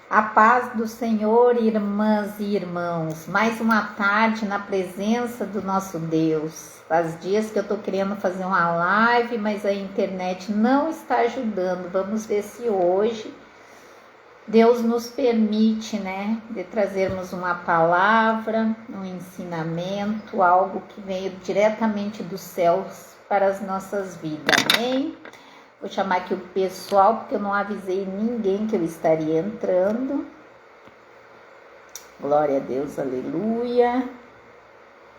A paz do Senhor, irmãs e irmãos. Mais uma tarde na presença do nosso Deus. Faz dias que eu tô querendo fazer uma live, mas a internet não está ajudando. Vamos ver se hoje Deus nos permite, né, de trazermos uma palavra, um ensinamento, algo que veio diretamente dos céus para as nossas vidas. Amém? Vou chamar aqui o pessoal, porque eu não avisei ninguém que eu estaria entrando. Glória a Deus, aleluia.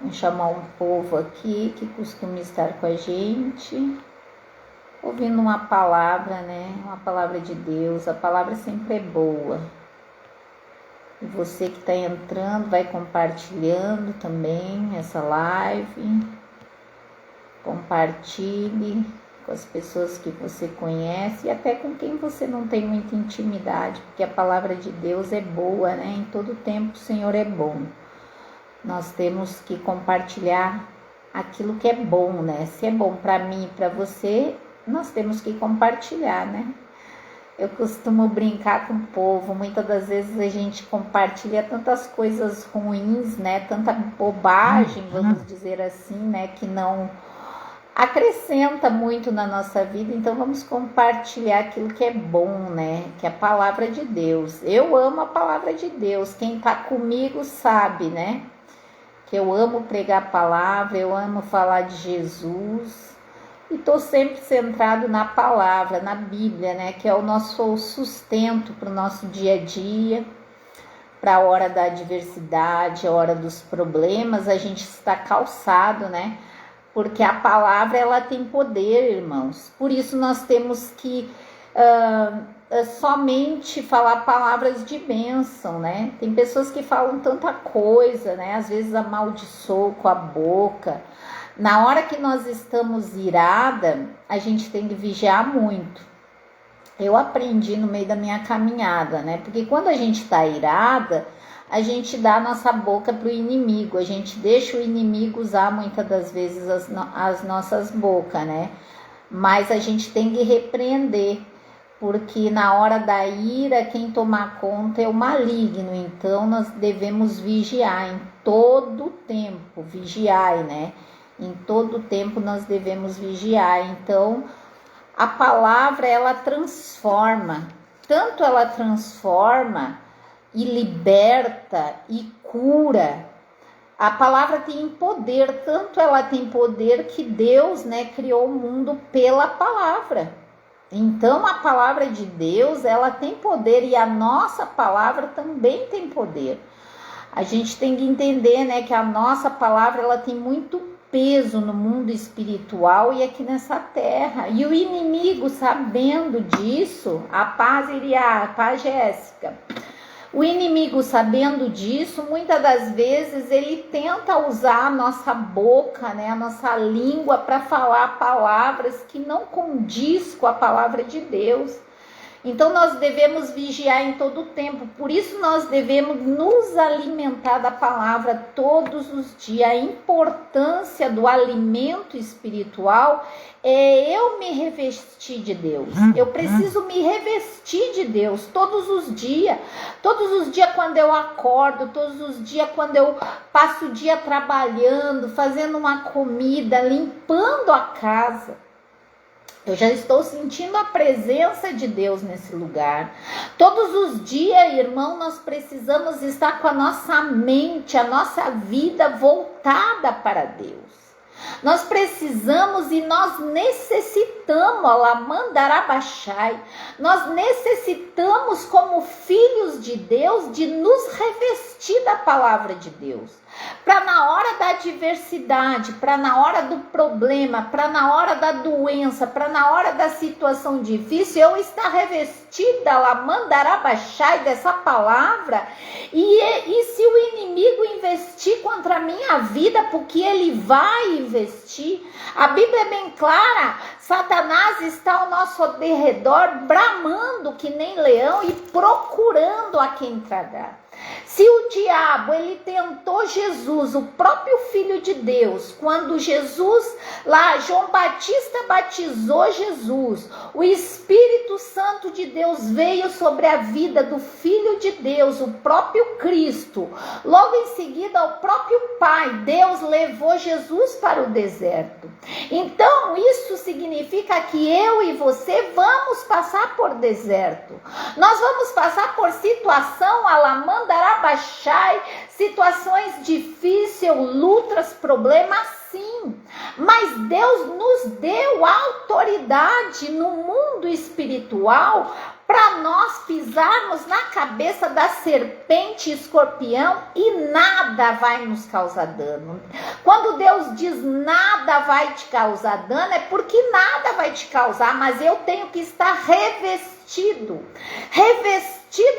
Vamos chamar um povo aqui que costuma estar com a gente, ouvindo uma palavra, né? Uma palavra de Deus. A palavra sempre é boa. E você que está entrando, vai compartilhando também essa live. Compartilhe com as pessoas que você conhece e até com quem você não tem muita intimidade, porque a palavra de Deus é boa, né? Em todo tempo o Senhor é bom. Nós temos que compartilhar aquilo que é bom, né? Se é bom para mim e para você, nós temos que compartilhar, né? Eu costumo brincar com o povo, muitas das vezes a gente compartilha tantas coisas ruins, né? Tanta bobagem, vamos dizer assim, né? Que não acrescenta muito na nossa vida, então vamos compartilhar aquilo que é bom, né? Que é a palavra de Deus. Eu amo a palavra de Deus, quem tá comigo sabe, né? Que eu amo pregar a palavra, eu amo falar de Jesus e tô sempre centrado na palavra, na Bíblia, né? Que é o nosso sustento para o nosso dia a dia, para a hora da adversidade, a hora dos problemas, a gente está calçado, né? Porque a palavra, ela tem poder, irmãos. Por isso nós temos que somente falar palavras de bênção, né? Tem pessoas que falam tanta coisa, né? Às vezes amaldiçoam com a boca. Na hora que nós estamos irada, a gente tem que vigiar muito. Eu aprendi no meio da minha caminhada, né? Porque quando a gente está irada, a gente dá a nossa boca para o inimigo, a gente deixa o inimigo usar muitas das vezes as nossas bocas, né? Mas a gente tem que repreender, porque na hora da ira, quem tomar conta é o maligno, então nós devemos vigiar em todo tempo, vigiai, né? Em todo tempo nós devemos vigiar, então a palavra ela transforma, tanto ela transforma e liberta e cura. A palavra tem poder, tanto ela tem poder que Deus, né, criou o mundo pela palavra. Então a palavra de Deus, ela tem poder e a nossa palavra também tem poder. A gente tem que entender, né, que a nossa palavra ela tem muito peso no mundo espiritual e aqui nessa terra. E o inimigo, sabendo disso, a paz Jéssica. O inimigo, sabendo disso, muitas das vezes ele tenta usar a nossa boca, né, a nossa língua para falar palavras que não condiz com a palavra de Deus. Então nós devemos vigiar em todo o tempo, por isso nós devemos nos alimentar da palavra todos os dias. A importância do alimento espiritual é eu me revestir de Deus. Eu preciso me revestir de Deus todos os dias quando eu acordo, todos os dias quando eu passo o dia trabalhando, fazendo uma comida, limpando a casa. Eu já estou sentindo a presença de Deus nesse lugar. Todos os dias, irmão, nós precisamos estar com a nossa mente, a nossa vida voltada para Deus. Nós precisamos e nós necessitamos, Alamandarabachai, nós necessitamos como filhos de Deus de nos revestir da palavra de Deus. Para na hora da adversidade, para na hora do problema, para na hora da doença, para na hora da situação difícil, eu estar revestida, Alamandarabachai, dessa palavra. E se o inimigo investir contra a minha vida, porque ele vai investir, a Bíblia é bem clara, Satanás está ao nosso derredor, bramando que nem leão e procurando a quem tragar. Se o diabo, ele tentou Jesus, o próprio Filho de Deus, quando Jesus, lá João Batista batizou Jesus, o Espírito Santo de Deus veio sobre a vida do Filho de Deus, o próprio Cristo. Logo em seguida, o próprio Pai, Deus levou Jesus para o deserto. Então, isso significa que eu e você vamos passar por deserto. Nós vamos passar por situação alamandarabachai, situações difíceis, lutas, problemas, sim. Mas Deus nos deu autoridade no mundo espiritual para nós pisarmos na cabeça da serpente e escorpião e nada vai nos causar dano. Quando Deus diz nada vai te causar dano, é porque nada vai te causar, mas eu tenho que estar revestido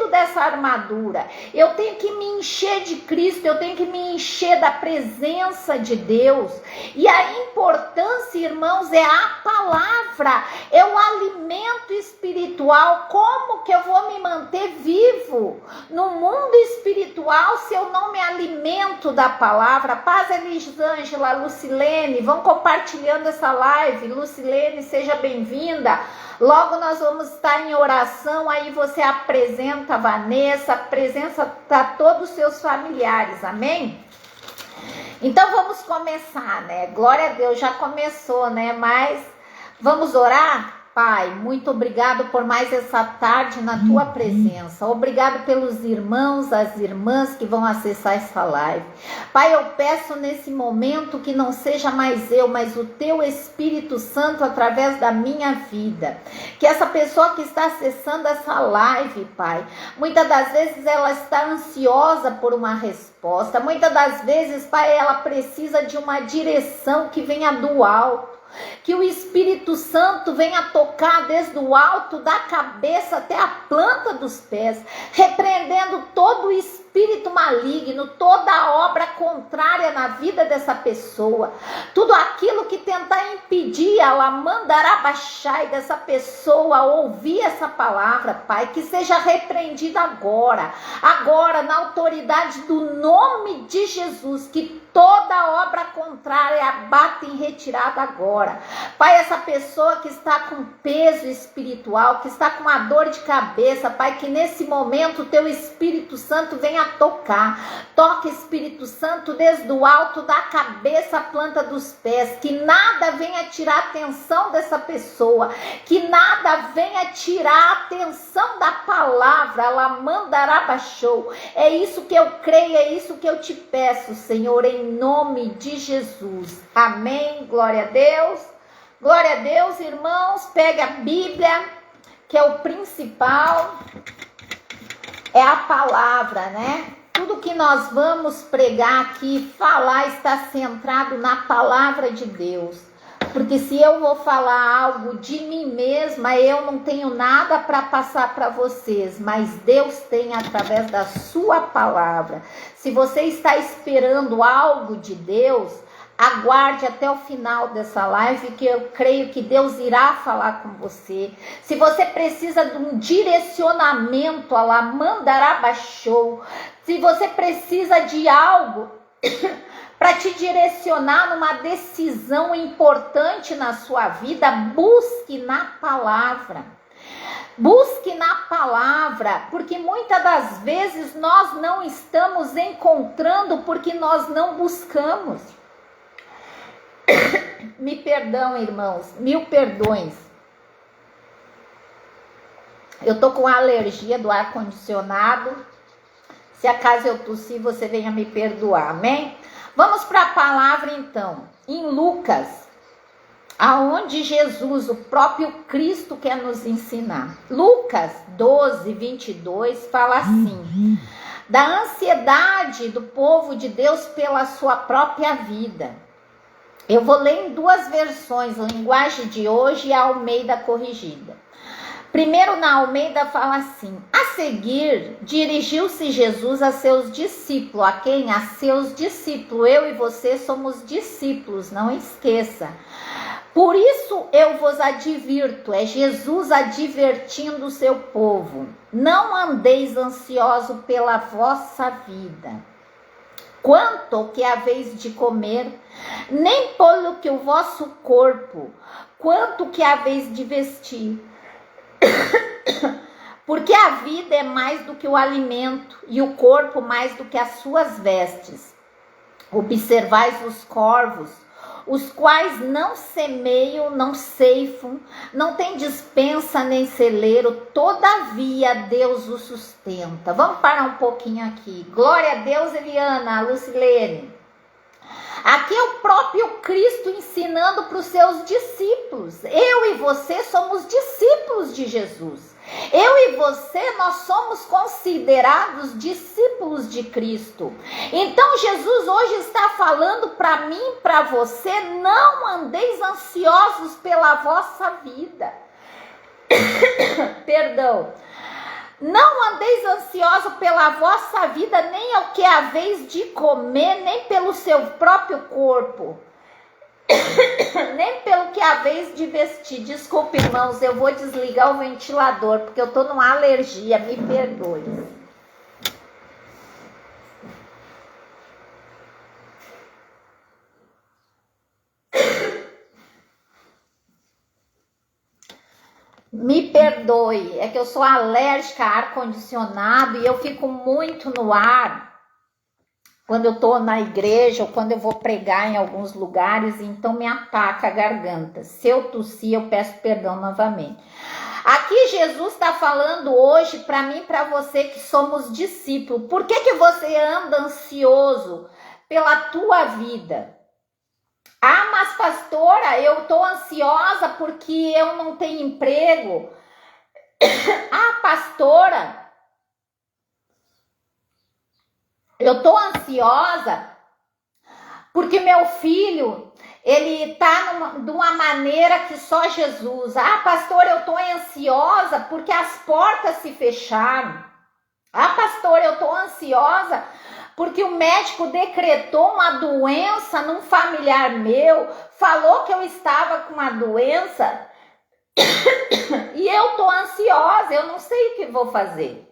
dessa armadura. Eu tenho que me encher de Cristo, eu tenho que me encher da presença de Deus. E a importância, irmãos, é a palavra, é o alimento espiritual. Como que eu vou me manter vivo no mundo espiritual se eu não me alimento da palavra? Paz, Elisângela, Lucilene, vão compartilhando essa live. Lucilene, seja bem-vinda. Logo nós vamos estar em oração, aí você apresenta a Vanessa, apresenta todos os seus familiares, amém? Então vamos começar, né? Glória a Deus, já começou, né? Mas vamos orar? Pai, muito obrigado por mais essa tarde na tua presença. Obrigado pelos irmãos, as irmãs que vão acessar essa live. Pai, eu peço nesse momento que não seja mais eu, mas o teu Espírito Santo através da minha vida. Que essa pessoa que está acessando essa live, Pai, muitas das vezes ela está ansiosa por uma resposta. Muitas das vezes, Pai, ela precisa de uma direção que venha do alto. Que o Espírito Santo venha tocar desde o alto da cabeça até a planta dos pés, repreendendo todo o espírito maligno, toda a obra contrária na vida dessa pessoa, tudo aquilo que tentar impedir ela mandarabachai dessa pessoa ouvir essa palavra, Pai, que seja repreendida agora, na autoridade do nome de Jesus, que toda obra contrária bate em retirada agora. Pai, essa pessoa que está com peso espiritual, que está com uma dor de cabeça, Pai, que nesse momento o teu Espírito Santo venha tocar. Toque, Espírito Santo, desde o alto da cabeça à planta dos pés. Que nada venha tirar a atenção dessa pessoa. Que nada venha tirar a atenção da palavra. Ela mandará baixou. É isso que eu creio, é isso que eu te peço, Senhor, em nome de Jesus. Amém. Glória a Deus. Glória a Deus, irmãos. Pegue a Bíblia, que é o principal. É a palavra, né? Tudo que nós vamos pregar aqui, falar, está centrado na palavra de Deus. Porque se eu vou falar algo de mim mesma, eu não tenho nada para passar para vocês, mas Deus tem através da sua palavra. Se você está esperando algo de Deus, aguarde até o final dessa live, que eu creio que Deus irá falar com você. Se você precisa de um direcionamento, ela mandará baixou. Se você precisa de algo para te direcionar numa decisão importante na sua vida, busque na palavra. Busque na palavra, porque muitas das vezes nós não estamos encontrando porque nós não buscamos. Me perdão, irmãos, 1000 perdões. Eu tô com alergia do ar-condicionado. Se acaso eu tossir, você venha me perdoar, amém? Vamos para a palavra então, em Lucas, aonde Jesus, o próprio Cristo, quer nos ensinar. Lucas 12, 22 fala assim: da ansiedade do povo de Deus pela sua própria vida. Eu vou ler em duas versões, a linguagem de hoje e a Almeida corrigida. Primeiro, na Almeida fala assim: a seguir, dirigiu-se Jesus a seus discípulos. A quem? A seus discípulos. Eu e você somos discípulos, não esqueça. Por isso eu vos advirto, é Jesus advertindo o seu povo, não andeis ansioso pela vossa vida, quanto ao que haveis de comer, nem pelo que o vosso corpo, quanto o que haveis de vestir. Porque a vida é mais do que o alimento, e o corpo mais do que as suas vestes. Observais os corvos, os quais não semeiam, não ceifam, não têm despensa nem celeiro, todavia Deus os sustenta. Vamos parar um pouquinho aqui. Glória a Deus, Eliana, Lucilene. Aqui é o próprio Cristo ensinando para os seus discípulos. Eu e você somos discípulos de Jesus. Eu e você, nós somos considerados discípulos de Cristo. Então Jesus hoje está falando para mim, para você, não andeis ansiosos pela vossa vida. Perdão. Não andeis ansiosos pela vossa vida, nem ao que haveis de comer, nem pelo seu próprio corpo, nem pelo que haveis de vestir. Desculpe, irmãos, eu vou desligar o ventilador, porque eu tô numa alergia, me perdoe. Me perdoe, é que eu sou alérgica a ar-condicionado e eu fico muito no ar quando eu tô na igreja ou quando eu vou pregar em alguns lugares, então me ataca a garganta. Se eu tossir, eu peço perdão novamente. Aqui Jesus está falando hoje para mim e para você que somos discípulos. Por que você anda ansioso pela tua vida? Ah, mas pastora, eu tô ansiosa porque eu não tenho emprego. Ah, pastora, eu tô ansiosa porque meu filho, ele tá de uma maneira que só Jesus. Ah, pastora, eu tô ansiosa porque as portas se fecharam. Ah, pastora, eu tô ansiosa porque o médico decretou uma doença num familiar meu, falou que eu estava com uma doença e eu tô ansiosa, eu não sei o que vou fazer.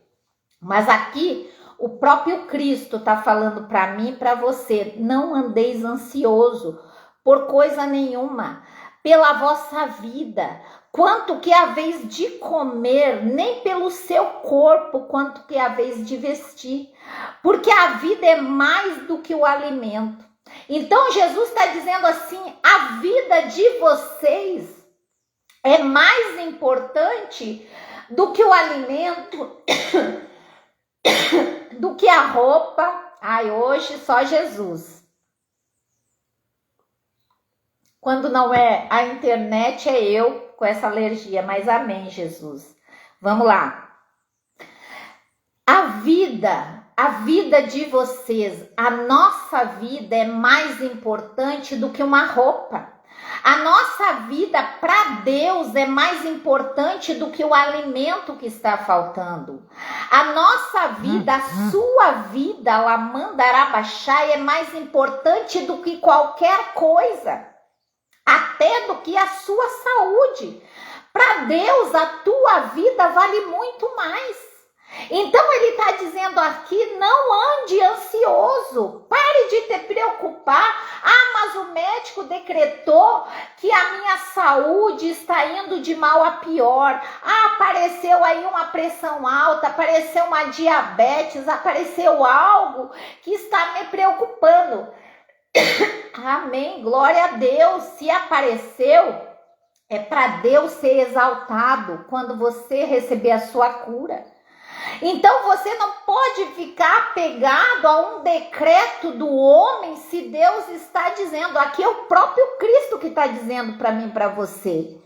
Mas aqui o próprio Cristo está falando para mim e para você, não andeis ansioso por coisa nenhuma, pela vossa vida, quanto que haveis de comer, nem pelo seu corpo, quanto que haveis de vestir, porque a vida é mais do que o alimento. Então Jesus está dizendo assim, a vida de vocês é mais importante do que o alimento, do que a roupa. Ai, hoje só Jesus. Quando não é a internet, é eu com essa alergia, mas amém, Jesus. Vamos lá. A vida de vocês, a nossa vida é mais importante do que uma roupa. A nossa vida para Deus é mais importante do que o alimento que está faltando. A nossa vida, a sua vida, a Lamandarabaxai, é mais importante do que qualquer coisa. Até do que a sua saúde. Para Deus, a tua vida vale muito mais. Então ele está dizendo aqui, não ande ansioso, pare de te preocupar. Ah, mas o médico decretou que a minha saúde está indo de mal a pior. Ah, apareceu aí uma pressão alta, apareceu uma diabetes, apareceu algo que está me preocupando. Amém, glória a Deus. Se apareceu, é para Deus ser exaltado quando você receber a sua cura. Então você não pode ficar apegado a um decreto do homem se Deus está dizendo. Aqui é o próprio Cristo que está dizendo para mim e para você.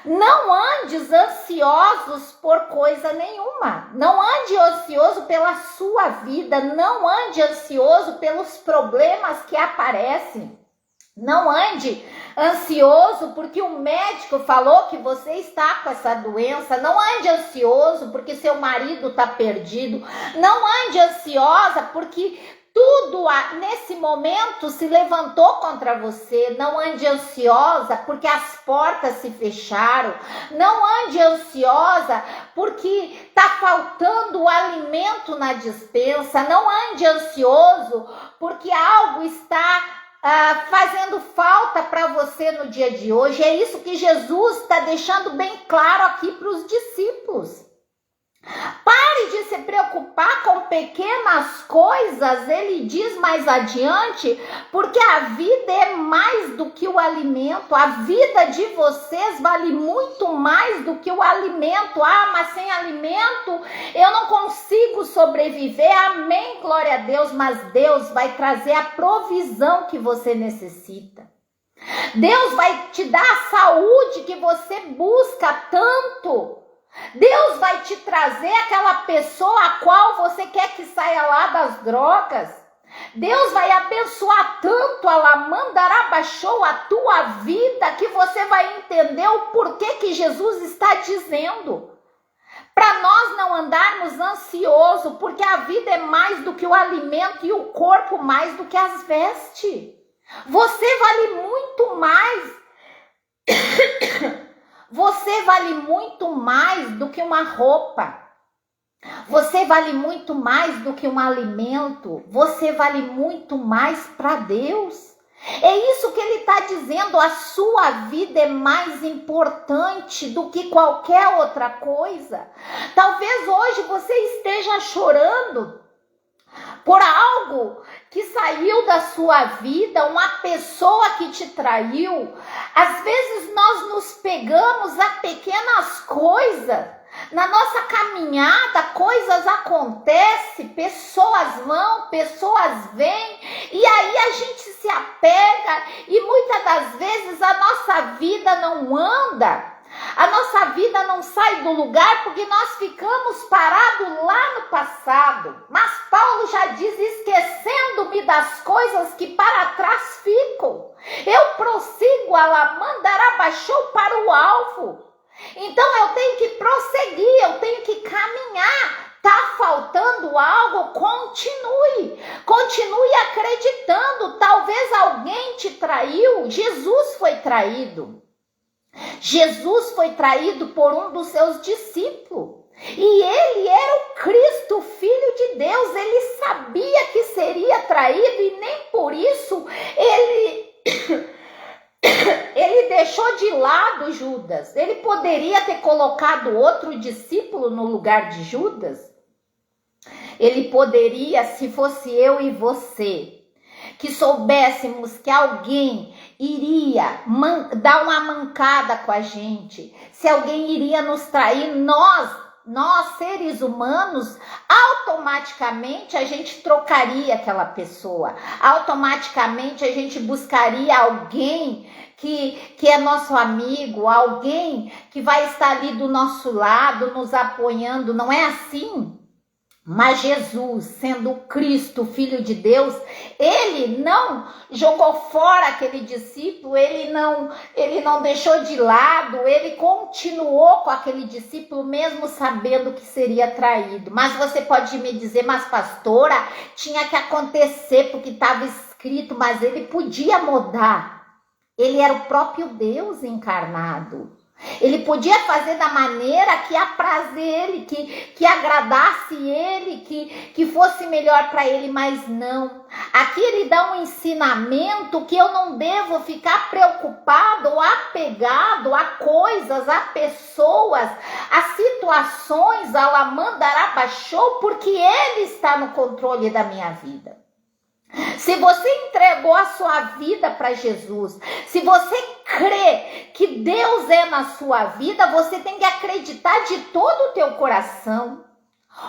Não andes ansiosos por coisa nenhuma. Não ande ansioso pela sua vida. Não ande ansioso pelos problemas que aparecem. Não ande ansioso porque o médico falou que você está com essa doença. Não ande ansioso porque seu marido está perdido. Não ande ansiosa porque Tudo nesse momento se levantou contra você. Não ande ansiosa porque as portas se fecharam. Não ande ansiosa porque está faltando o alimento na despensa. Não ande ansioso porque algo está fazendo falta para você no dia de hoje. É isso que Jesus está deixando bem claro aqui para os discípulos. Pare de se preocupar com pequenas coisas, ele diz mais adiante, porque a vida é mais do que o alimento. A vida de vocês vale muito mais do que o alimento. Mas sem alimento eu não consigo sobreviver. Amém, glória a Deus, mas Deus vai trazer a provisão que você necessita. Deus vai te dar a saúde que você busca tanto. Deus vai te trazer aquela pessoa a qual você quer que saia lá das drogas. Deus vai abençoar tanto, alamandarabachou a tua vida, que você vai entender o porquê que Jesus está dizendo. Para nós não andarmos ansioso, porque a vida é mais do que o alimento e o corpo mais do que as vestes. Você vale muito mais. Você vale muito mais do que uma roupa. Você vale muito mais do que um alimento. Você vale muito mais para Deus. É isso que ele está dizendo. A sua vida é mais importante do que qualquer outra coisa. Talvez hoje você esteja chorando por algo que saiu da sua vida, uma pessoa que te traiu. Às vezes nós nos pegamos a pequenas coisas. Na nossa caminhada, coisas acontecem, pessoas vão, pessoas vêm, e aí a gente se apega e muitas das vezes a nossa vida não anda. A nossa vida não sai do lugar porque nós ficamos parados lá no passado. Mas Paulo já diz, esquecendo-me das coisas que para trás ficam. Eu prossigo, alamandarabachou para o alvo. Então eu tenho que prosseguir, eu tenho que caminhar. Tá faltando algo? Continue acreditando. Talvez alguém te traiu. Jesus foi traído. Jesus foi traído por um dos seus discípulos. E ele era o Cristo, Filho de Deus. Ele sabia que seria traído e nem por isso ele deixou de lado Judas. Ele poderia ter colocado outro discípulo no lugar de Judas. Ele poderia, se fosse eu e você, que soubéssemos que alguém iria dar uma mancada com a gente, se alguém iria nos trair, nós seres humanos, automaticamente a gente trocaria aquela pessoa, automaticamente a gente buscaria alguém que é nosso amigo, alguém que vai estar ali do nosso lado, nos apoiando, não é assim? Mas Jesus, sendo o Cristo, Filho de Deus, ele não jogou fora aquele discípulo, ele não deixou de lado, ele continuou com aquele discípulo mesmo sabendo que seria traído. Mas você pode me dizer, mas pastora, tinha que acontecer porque estava escrito, mas ele podia mudar. Ele era o próprio Deus encarnado. Ele podia fazer da maneira que apraze ele, que agradasse ele, que fosse melhor para ele, mas não. Aqui ele dá um ensinamento que eu não devo ficar preocupado ou apegado a coisas, a pessoas, a situações, a alamandarabachou, porque ele está no controle da minha vida. Se você entregou a sua vida para Jesus, se você crê que Deus é na sua vida, você tem que acreditar de todo o teu coração.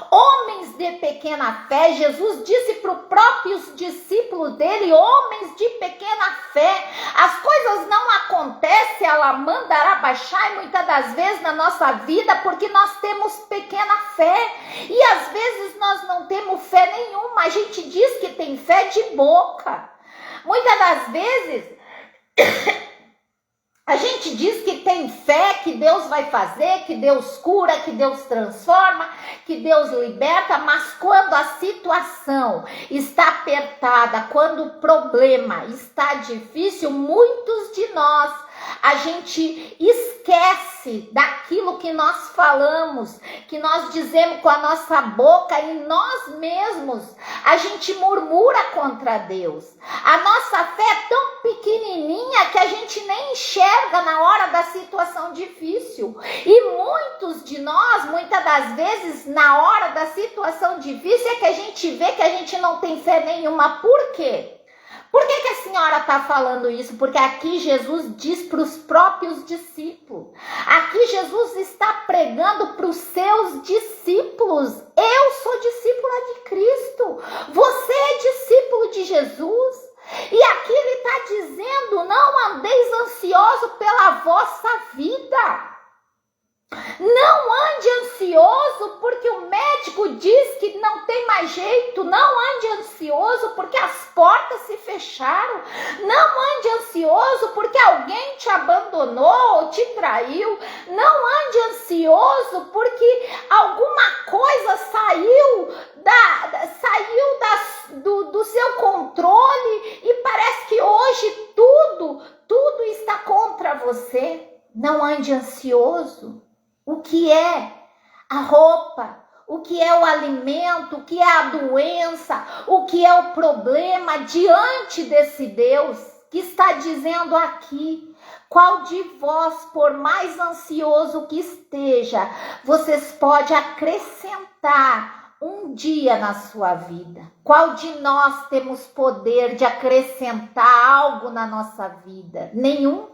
Homens de pequena fé, Jesus disse para os próprios discípulos dele, homens de pequena fé, as coisas não acontecem, alamandarabachai, muitas das vezes na nossa vida, porque nós temos pequena fé, e às vezes nós não temos fé nenhuma, a gente diz que tem fé de boca, muitas das vezes a gente diz que tem fé, que Deus vai fazer, que Deus cura, que Deus transforma, que Deus liberta, mas quando a situação está apertada, quando o problema está difícil, muitos de nós, a gente esquece daquilo que nós falamos, que nós dizemos com a nossa boca, e nós mesmos, a gente murmura contra Deus. A nossa fé é tão pequenininha que a gente nem enxerga na hora da situação difícil. E muitos de nós, muitas das vezes, na hora da situação difícil, é que a gente vê que a gente não tem fé nenhuma. Por quê? Por que a senhora está falando isso? Porque aqui Jesus diz para os próprios discípulos. Aqui Jesus está pregando para os seus discípulos. Eu sou discípula de Cristo. Você é discípulo de Jesus. E aqui ele está dizendo, não andeis ansioso pela vossa vida. Não ande ansioso porque o médico diz que não tem mais jeito. Não ande ansioso porque as portas se fecharam. Não ande ansioso porque alguém te abandonou ou te traiu. Não ande ansioso porque alguma coisa saiu do seu controle e parece que hoje tudo está contra você. Não ande ansioso. O que é a roupa, o que é o alimento, o que é a doença, o que é o problema diante desse Deus que está dizendo aqui, qual de vós, por mais ansioso que esteja, vocês podem acrescentar um dia na sua vida? Qual de nós temos poder de acrescentar algo na nossa vida? Nenhum.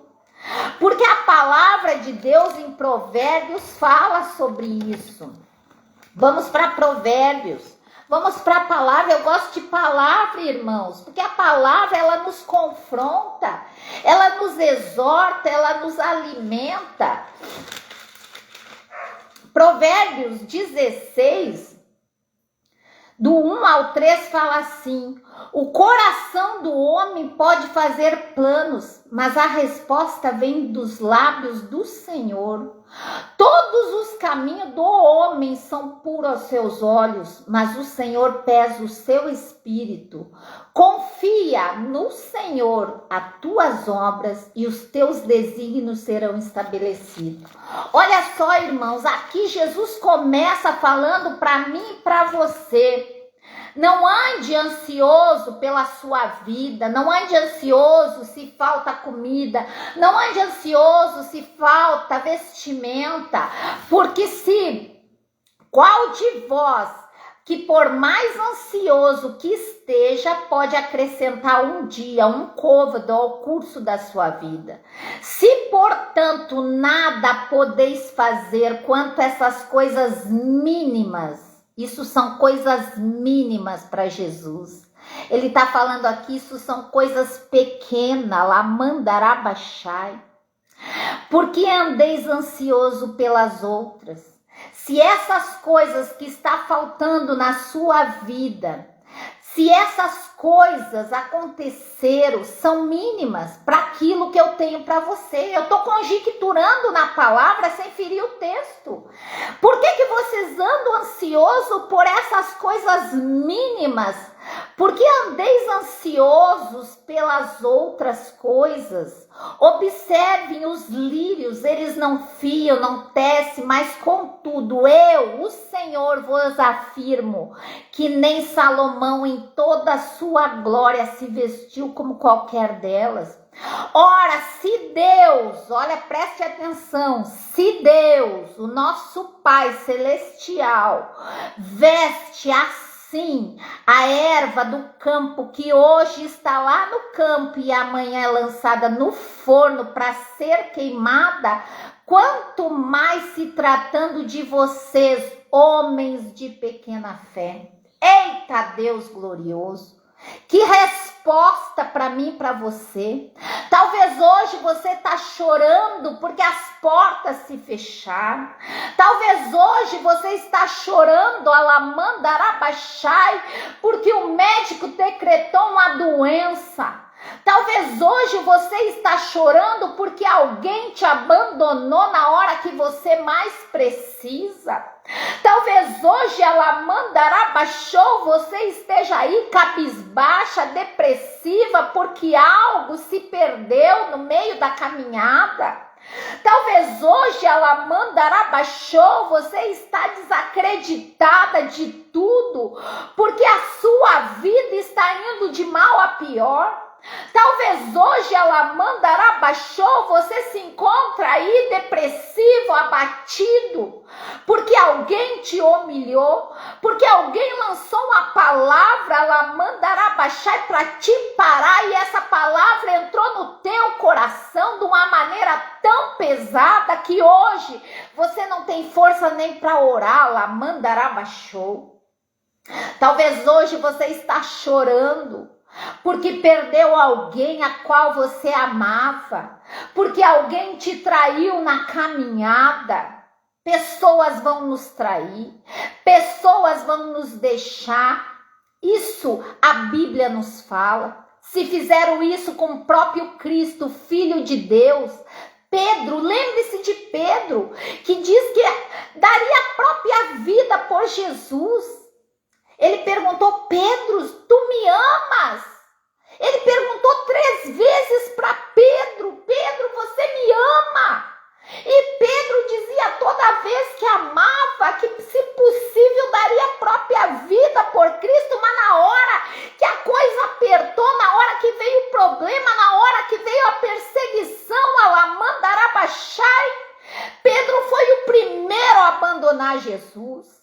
Porque a palavra de Deus em Provérbios fala sobre isso. Vamos para Provérbios. Vamos para a palavra. Eu gosto de palavra, irmãos, porque a palavra, ela nos confronta, ela nos exorta, ela nos alimenta. Provérbios 16, do 1 ao 3, fala assim: o coração do homem pode fazer planos, mas a resposta vem dos lábios do Senhor. Todos os caminhos do homem são puros aos seus olhos, mas o Senhor pesa o seu espírito. Confia no Senhor as tuas obras e os teus desígnios serão estabelecidos. Olha só, irmãos, aqui Jesus começa falando para mim e para você. Não ande ansioso pela sua vida, não ande ansioso se falta comida, não ande ansioso se falta vestimenta, porque se qual de vós que por mais ansioso que esteja, pode acrescentar um dia, um côvado ao curso da sua vida. Se, portanto, nada podeis fazer quanto essas coisas mínimas, isso são coisas mínimas para Jesus. Ele está falando aqui, isso são coisas pequenas, lá mandarabachai. Porque andeis ansioso pelas outras? Se essas coisas que está faltando na sua vida, se essas coisas aconteceram, são mínimas para aquilo que eu tenho para você. Eu estou conjecturando na palavra sem ferir o texto. Por que vocês andam ansiosos por essas coisas mínimas? Porque andeis ansiosos pelas outras coisas. Observem os lírios, eles não fiam, não tecem, mas contudo eu, o Senhor, vos afirmo que nem Salomão em toda a sua glória se vestiu como qualquer delas. Ora, se Deus, olha, preste atenção, se Deus, o nosso Pai Celestial, veste assim a erva do campo que hoje está lá no campo e amanhã é lançada no forno para ser queimada, quanto mais se tratando de vocês, homens de pequena fé. Eita Deus glorioso! Que resposta para mim e para você. Talvez hoje você está chorando porque as portas se fecharam. Talvez hoje você está chorando, alamandarabachai, porque o médico decretou uma doença. Talvez hoje você está chorando porque alguém te abandonou na hora que você mais precisa. Talvez hoje ela mandará baixou, você esteja aí cabisbaixa, depressiva, porque algo se perdeu no meio da caminhada. Talvez hoje ela mandará baixou, você está desacreditada de tudo, porque a sua vida está indo de mal a pior. Talvez hoje ela mandará baixou, você se encontra aí depressivo, abatido, porque alguém te humilhou, porque alguém lançou uma palavra, ela mandará baixar para te parar, e essa palavra entrou no teu coração de uma maneira tão pesada que hoje você não tem força nem para orar, ela mandará baixou. Talvez hoje você está chorando porque perdeu alguém a qual você amava, porque alguém te traiu na caminhada. Pessoas vão nos trair, pessoas vão nos deixar. Isso a Bíblia nos fala. Se fizeram isso com o próprio Cristo, Filho de Deus. Pedro, lembre-se de Pedro, que diz que daria a própria vida por Jesus. Ele perguntou: Pedro, tu me amas? Ele perguntou 3 vezes para Pedro: Pedro, você me ama? E Pedro dizia toda vez que amava, que se possível daria a própria vida por Cristo, mas na hora que a coisa apertou, na hora que veio o problema, na hora que veio a perseguição, ela mandará baixar. Pedro foi o primeiro a abandonar Jesus.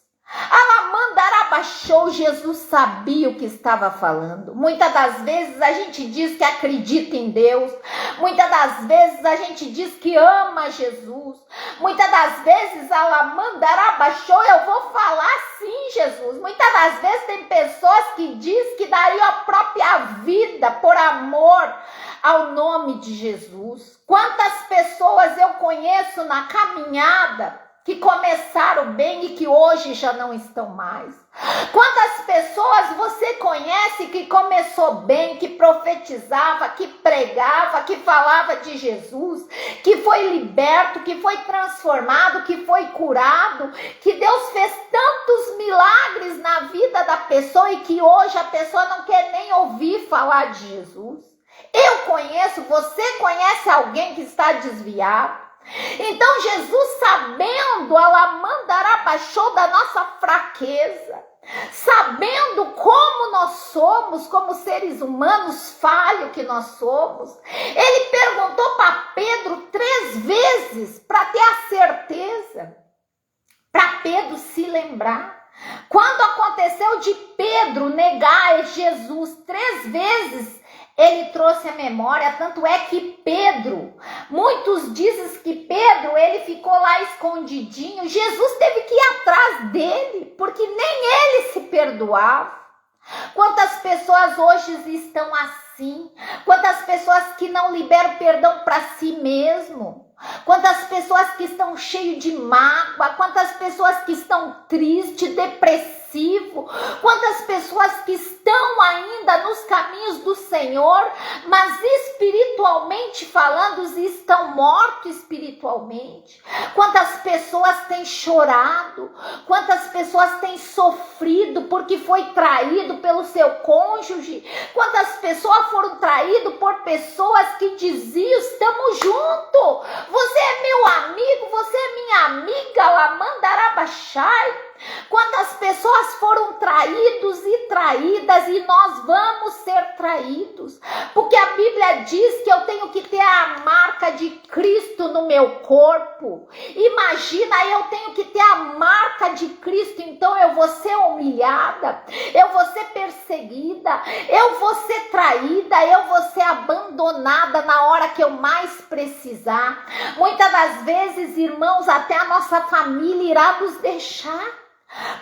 Alamandará baixou, Jesus sabia o que estava falando. Muitas das vezes a gente diz que acredita em Deus, muitas das vezes a gente diz que ama Jesus, muitas das vezes Alamandará baixou, eu vou falar sim, Jesus. Muitas das vezes tem pessoas que diz que daria a própria vida por amor ao nome de Jesus. Quantas pessoas eu conheço na caminhada que começaram bem e que hoje já não estão mais? Quantas pessoas você conhece que começou bem, que profetizava, que pregava, que falava de Jesus, que foi liberto, que foi transformado, que foi curado, que Deus fez tantos milagres na vida da pessoa e que hoje a pessoa não quer nem ouvir falar de Jesus? Eu conheço, você conhece alguém que está desviado? Então Jesus, sabendo, Alamandará baixou da nossa fraqueza, sabendo como nós somos, como seres humanos falhos que nós somos, ele perguntou para Pedro 3 vezes para ter a certeza, para Pedro se lembrar. Quando aconteceu de Pedro negar Jesus 3 vezes, ele trouxe a memória, tanto é que Pedro, muitos dizem que Pedro, ele ficou lá escondidinho, Jesus teve que ir atrás dele, porque nem ele se perdoava. Quantas pessoas hoje estão assim? Quantas pessoas que não liberam perdão para si mesmo? Quantas pessoas que estão cheias de mágoa? Quantas pessoas que estão tristes, depressivos? Quantas pessoas que estão ainda nos caminhos do Senhor, mas espiritualmente falando, estão mortos espiritualmente? Quantas pessoas têm chorado? Quantas pessoas têm sofrido porque foi traído pelo seu cônjuge? Quantas pessoas foram traídas por pessoas que diziam: estamos juntos, você é meu amigo, você é minha amiga, Lamandará baixai. Quantas pessoas foram traídos e traídas, e nós vamos ser traídos, porque a Bíblia diz que eu tenho que ter a marca de Cristo no meu corpo. Imagina, eu tenho que ter a marca de Cristo, então eu vou ser humilhada, eu vou ser perseguida, eu vou ser traída, eu vou ser abandonada na hora que eu mais precisar. Muitas das vezes, irmãos, até a nossa família irá nos deixar.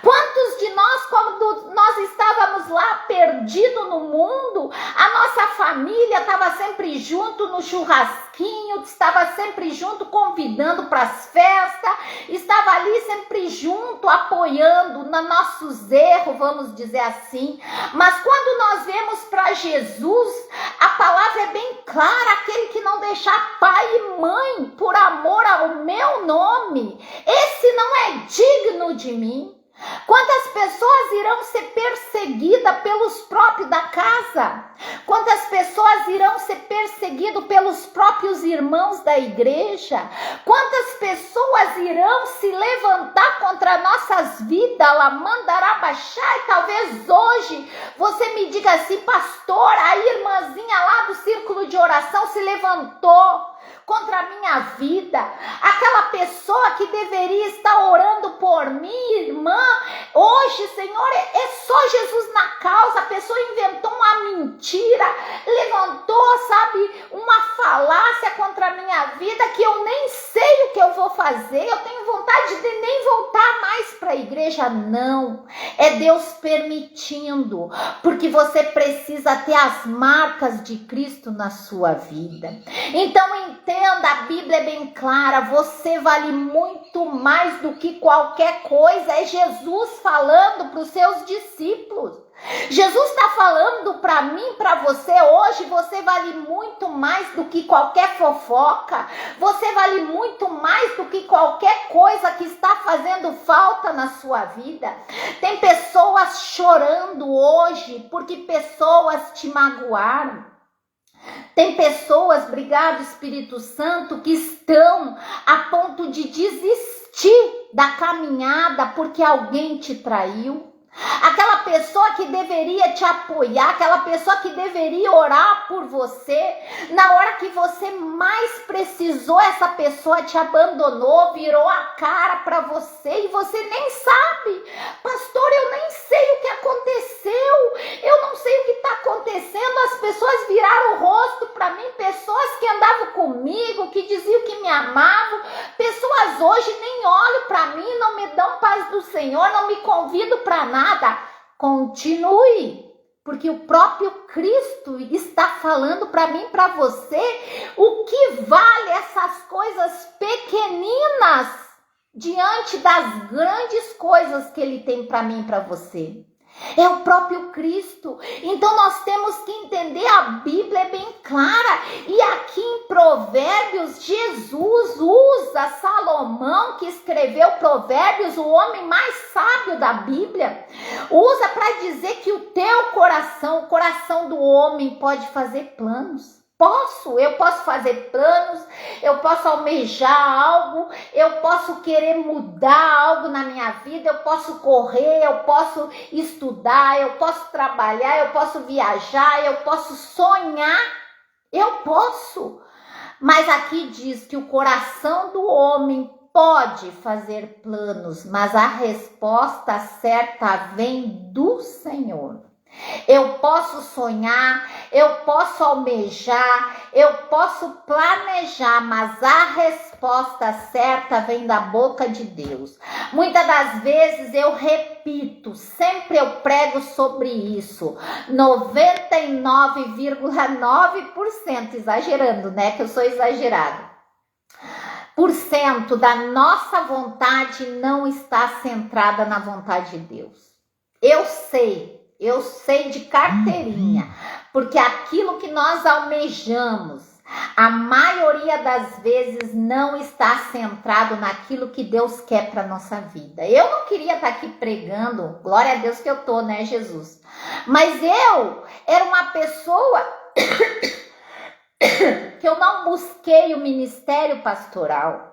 Quantos de nós, quando nós estávamos lá perdidos, perdido no mundo, a nossa família estava sempre junto no churrasquinho, estava sempre junto convidando para as festas, estava ali sempre junto apoiando nos nossos erros, vamos dizer assim. Mas quando nós vemos para Jesus, a palavra é bem clara: aquele que não deixar pai e mãe por amor ao meu nome, esse não é digno de mim. Quantas pessoas irão ser perseguidas pelos próprios da casa? Quantas pessoas irão ser perseguidas pelos próprios irmãos da igreja? Quantas pessoas irão se levantar contra nossas vidas? Ela mandará baixar. E talvez hoje você me diga assim: pastor, a irmãzinha lá do círculo de oração se levantou contra a minha vida, aquela pessoa que deveria estar orando por mim, irmã, hoje, Senhor, é só Jesus na causa. A pessoa inventou uma mentira, levantou, sabe, uma falácia contra a minha vida, que eu nem sei o que eu vou fazer, eu tenho vontade de nem voltar mais para a igreja. Não, é Deus permitindo, porque você precisa ter as marcas de Cristo na sua vida. Então entenda, a Bíblia é bem clara: você vale muito mais do que qualquer coisa. É Jesus falando para os seus discípulos. Jesus está falando para mim, para você hoje: você vale muito mais do que qualquer fofoca, você vale muito mais do que qualquer coisa que está fazendo falta na sua vida. Tem pessoas chorando hoje porque pessoas te magoaram. Tem pessoas, obrigado Espírito Santo, que estão a ponto de desistir da caminhada porque alguém te traiu. Aquela pessoa que deveria te apoiar, aquela pessoa que deveria orar por você, na hora que você mais precisou, essa pessoa te abandonou, virou a cara para você e você nem sabe. Pastor, eu nem sei o que aconteceu, eu não sei o que está acontecendo. As pessoas viraram o rosto para mim, pessoas que andavam comigo, que diziam que me amavam, pessoas hoje nem olham para mim, não me dão paz do Senhor, não me convidam para nada. Continue, porque o próprio Cristo está falando para mim, para você, o que vale essas coisas pequeninas diante das grandes coisas que Ele tem para mim e para você. É o próprio Cristo. Então nós temos que entender, a Bíblia é bem clara. E aqui em Provérbios, Jesus usa Salomão, que escreveu Provérbios, o homem mais sábio da Bíblia, usa para dizer que o teu coração, o coração do homem, pode fazer planos. Eu posso fazer planos, eu posso almejar algo, eu posso querer mudar algo na minha vida, eu posso correr, eu posso estudar, eu posso trabalhar, eu posso viajar, eu posso sonhar, eu posso. Mas aqui diz que o coração do homem pode fazer planos, mas a resposta certa vem do Senhor. Eu posso sonhar, eu posso almejar, eu posso planejar, mas a resposta certa vem da boca de Deus. Muitas das vezes eu repito, sempre eu prego sobre isso, 99,9%, exagerando, né, que eu sou exagerada, % da nossa vontade não está centrada na vontade de Deus. Eu sei de carteirinha, porque aquilo que nós almejamos, a maioria das vezes não está centrado naquilo que Deus quer para nossa vida. Eu não queria estar aqui pregando, glória a Deus que eu tô, né, Jesus? Mas eu era uma pessoa que eu não busquei o ministério pastoral.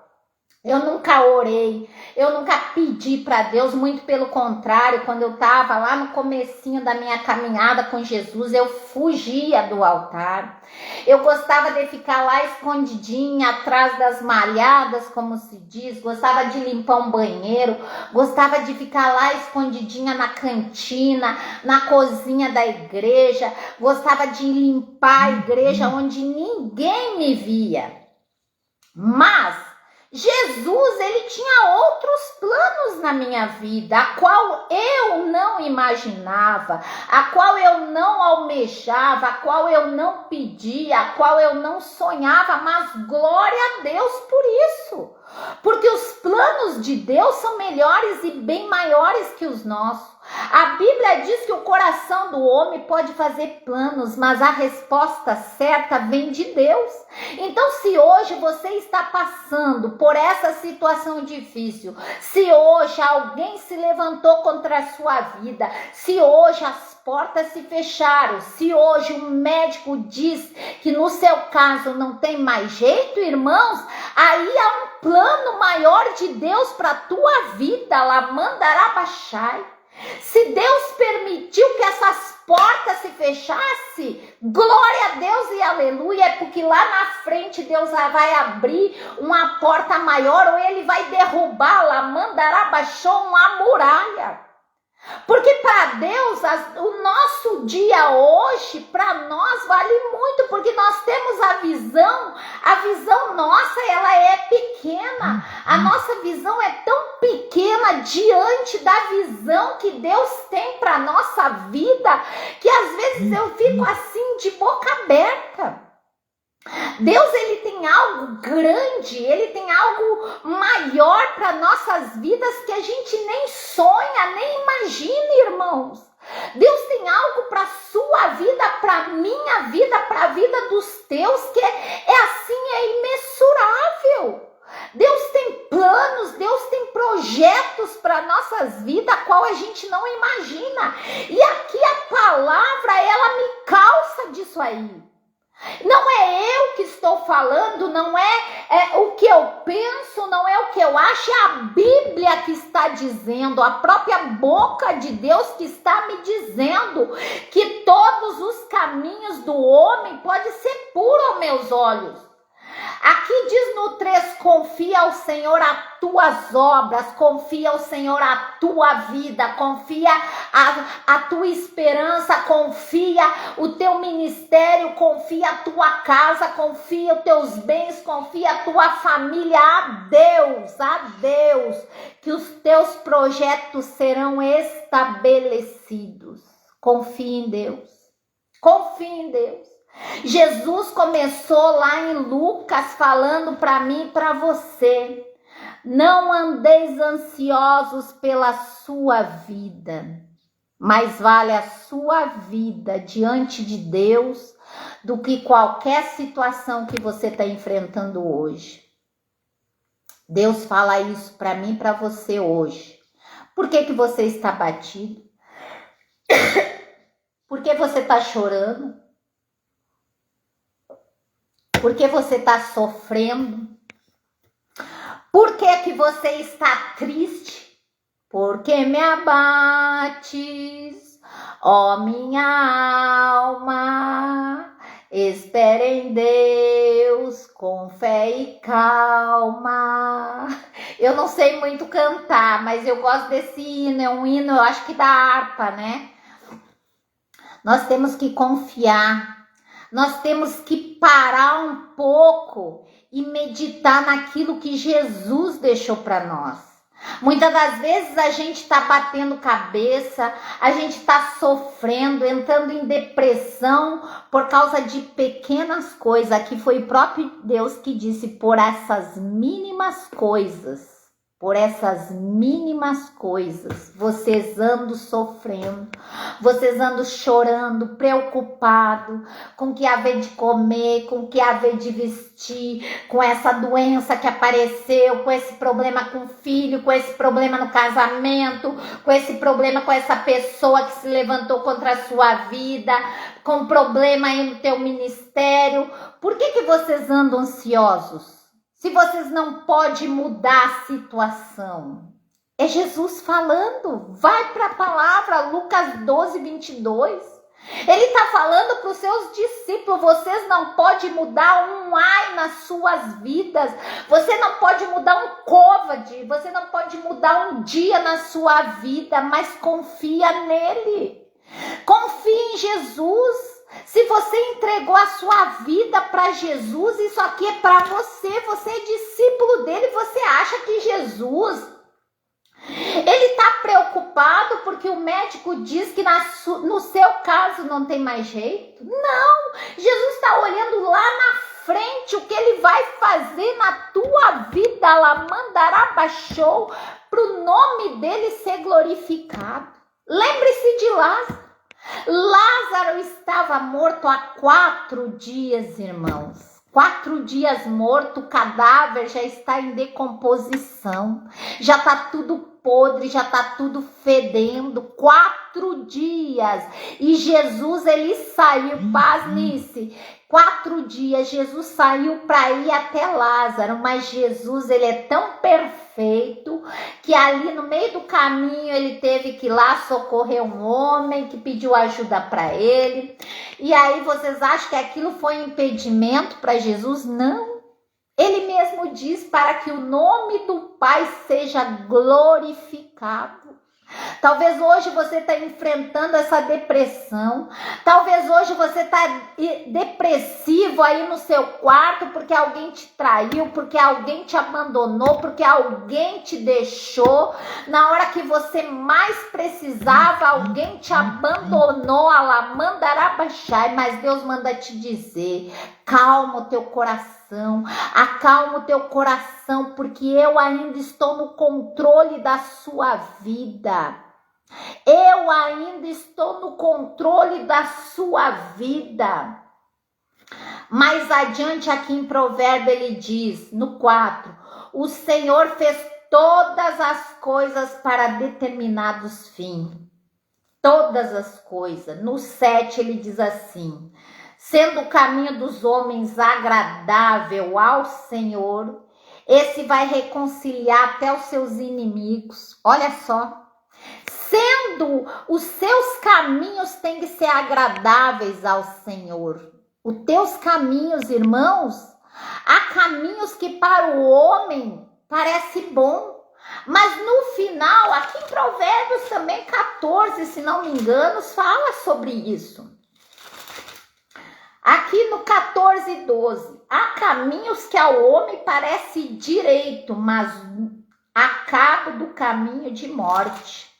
Eu nunca orei, eu nunca pedi para Deus, muito pelo contrário, quando eu estava lá no comecinho da minha caminhada com Jesus, eu fugia do altar. Eu gostava de ficar lá escondidinha, atrás das malhadas, como se diz, gostava de limpar um banheiro, gostava de ficar lá escondidinha na cantina, na cozinha da igreja, gostava de limpar a igreja onde ninguém me via. Mas Jesus, ele tinha outros planos na minha vida, a qual eu não imaginava, a qual eu não almejava, a qual eu não pedia, a qual eu não sonhava, mas glória a Deus por isso. Porque os planos de Deus são melhores e bem maiores que os nossos. A Bíblia diz que o coração do homem pode fazer planos, mas a resposta certa vem de Deus. Então, se hoje você está passando por essa situação difícil, se hoje alguém se levantou contra a sua vida, se hoje as portas se fecharam, se hoje o médico diz que no seu caso não tem mais jeito, irmãos, aí há um plano maior de Deus para a tua vida, Lamandarabachai. Se Deus permitiu que essas portas se fechassem, glória a Deus e aleluia, é porque lá na frente Deus vai abrir uma porta maior ou Ele vai derrubar, Lamandarabachou, uma muralha. Porque para Deus, o nosso dia hoje, para nós vale muito, porque nós temos a visão nossa, ela é pequena, a nossa visão é tão pequena diante da visão que Deus tem para nossa vida, que às vezes eu fico assim de boca aberta. Deus, ele tem algo grande, ele tem algo maior para nossas vidas que a gente nem sonha, nem imagina, irmãos. Deus tem algo para sua vida, para minha vida, para a vida dos teus, que é assim, é imensurável. Deus tem planos, Deus tem projetos para nossas vidas, a qual a gente não imagina. E aqui a palavra, ela me calça disso aí. Não é eu que estou falando, não é o que eu penso, não é o que eu acho, é a Bíblia que está dizendo, a própria boca de Deus que está me dizendo que todos os caminhos do homem podem ser puros aos meus olhos. Aqui diz no 3, confia ao Senhor as tuas obras, confia ao Senhor a tua vida, confia a tua esperança, confia o teu ministério, confia a tua casa, confia os teus bens, confia a tua família a Deus, que os teus projetos serão estabelecidos. Confia em Deus, confia em Deus. Jesus começou lá em Lucas falando para mim e para você: não andeis ansiosos pela sua vida, mais vale a sua vida diante de Deus do que qualquer situação que você está enfrentando hoje. Deus fala isso para mim e para você hoje. Por que você está abatido? Por que você está chorando? Por que você está sofrendo? Por que você está triste? Porque me abates, ó minha alma, espera em Deus com fé e calma. Eu não sei muito cantar, mas eu gosto desse hino, é um hino, eu acho que da harpa, né? Nós temos que confiar. Nós temos que parar um pouco e meditar naquilo que Jesus deixou para nós. Muitas das vezes a gente está batendo cabeça, a gente está sofrendo, entrando em depressão por causa de pequenas coisas. Aqui foi o próprio Deus que disse: por essas mínimas coisas. Por essas mínimas coisas, vocês andam sofrendo, vocês andam chorando, preocupado com o que haver de comer, com o que haver de vestir, com essa doença que apareceu, com esse problema com o filho, com esse problema no casamento, com esse problema com essa pessoa que se levantou contra a sua vida, com problema aí no teu ministério. Por que vocês andam ansiosos? Se vocês não podem mudar a situação, é Jesus falando. Vai para a palavra, Lucas 12, 22. Ele está falando para os seus discípulos: vocês não podem mudar um ai nas suas vidas, você não pode mudar um côvade, você não pode mudar um dia na sua vida, mas confia nele. Confia em Jesus. Se você entregou a sua vida para Jesus, isso aqui é para você. Você é discípulo dele. Você acha que Jesus, Ele está preocupado porque o médico diz que no seu caso não tem mais jeito? Não, Jesus está olhando lá na frente o que ele vai fazer na tua vida, lá mandará baixou, para o nome dele ser glorificado. Lembre-se de Lázaro. Lázaro estava morto há 4 dias, irmãos. 4 dias morto, o cadáver já está em decomposição, já está tudo podre, já está tudo fedendo. 4 dias. E Jesus, ele saiu, pasme-se, 4 dias Jesus saiu para ir até Lázaro, mas Jesus, ele é tão perfeito que ali no meio do caminho ele teve que ir lá socorrer um homem que pediu ajuda para ele. E aí vocês acham que aquilo foi um impedimento para Jesus? Não. Ele mesmo diz para que o nome do Pai seja glorificado. Talvez hoje você está enfrentando essa depressão. Talvez hoje você está depressivo aí no seu quarto porque alguém te traiu, porque alguém te abandonou, porque alguém te deixou. Na hora que você mais precisava, alguém te abandonou. Alamandarabachai, mas Deus manda te dizer: calma o teu coração, acalma o teu coração, porque eu ainda estou no controle da sua vida. Eu ainda estou no controle da sua vida. Mais adiante aqui em Provérbio ele diz, no 4, o Senhor fez todas as coisas para determinados fins. Todas as coisas. No 7 ele diz assim: sendo o caminho dos homens agradável ao Senhor, esse vai reconciliar até os seus inimigos. Olha só. Sendo os seus caminhos têm que ser agradáveis ao Senhor. Os teus caminhos, irmãos, há caminhos que para o homem parece bom, mas no final, aqui em Provérbios também 14, se não me engano, fala sobre isso. Aqui no 14:12, há caminhos que ao homem parece direito, mas a cabo do caminho de morte.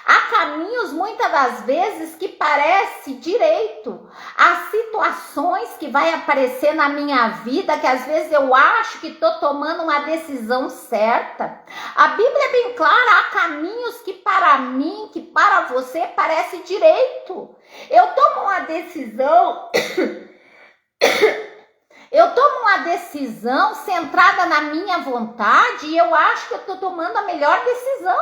Há caminhos, muitas das vezes, que parece direito. Há situações que vai aparecer na minha vida que às vezes eu acho que estou tomando uma decisão certa. A Bíblia é bem clara, há caminhos que para mim, que para você parece direito. Eu tomo uma decisão... Eu tomo uma decisão centrada na minha vontade e eu acho que eu estou tomando a melhor decisão.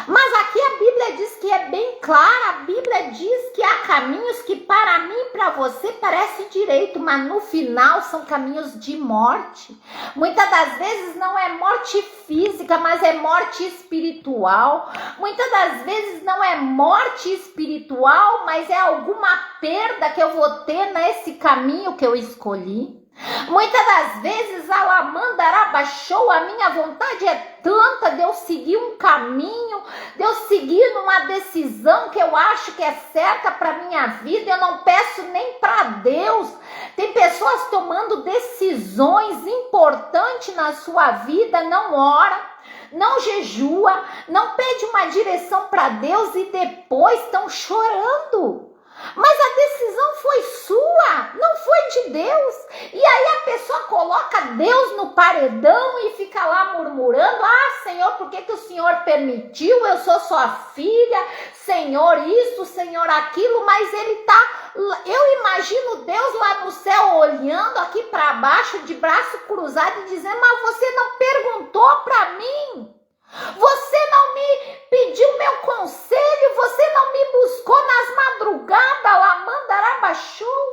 Mas aqui a Bíblia diz que é bem clara, a Bíblia diz que há caminhos que para mim e para você parece direito, mas no final são caminhos de morte. Muitas das vezes não é morte física, mas é morte espiritual. Muitas das vezes não é morte espiritual, mas é alguma perda que eu vou ter nesse caminho que eu escolhi. Muitas das vezes alamandarabachou, a minha vontade é tanta de eu seguir um caminho, de eu seguir uma decisão que eu acho que é certa para minha vida, eu não peço nem para Deus. Tem pessoas tomando decisões importantes na sua vida, não ora, não jejua, não pede uma direção para Deus e depois estão chorando. Mas a decisão foi sua, não foi de Deus. E aí a pessoa coloca Deus no paredão e fica lá murmurando: ah, Senhor, por que o Senhor permitiu? Eu sou sua filha, Senhor isso, Senhor aquilo. Mas ele tá, eu imagino Deus lá no céu olhando aqui para baixo de braço cruzado e dizendo: mas você não perguntou para mim? Você não me pediu meu conselho, você não me buscou nas madrugadas, lamandarabachou.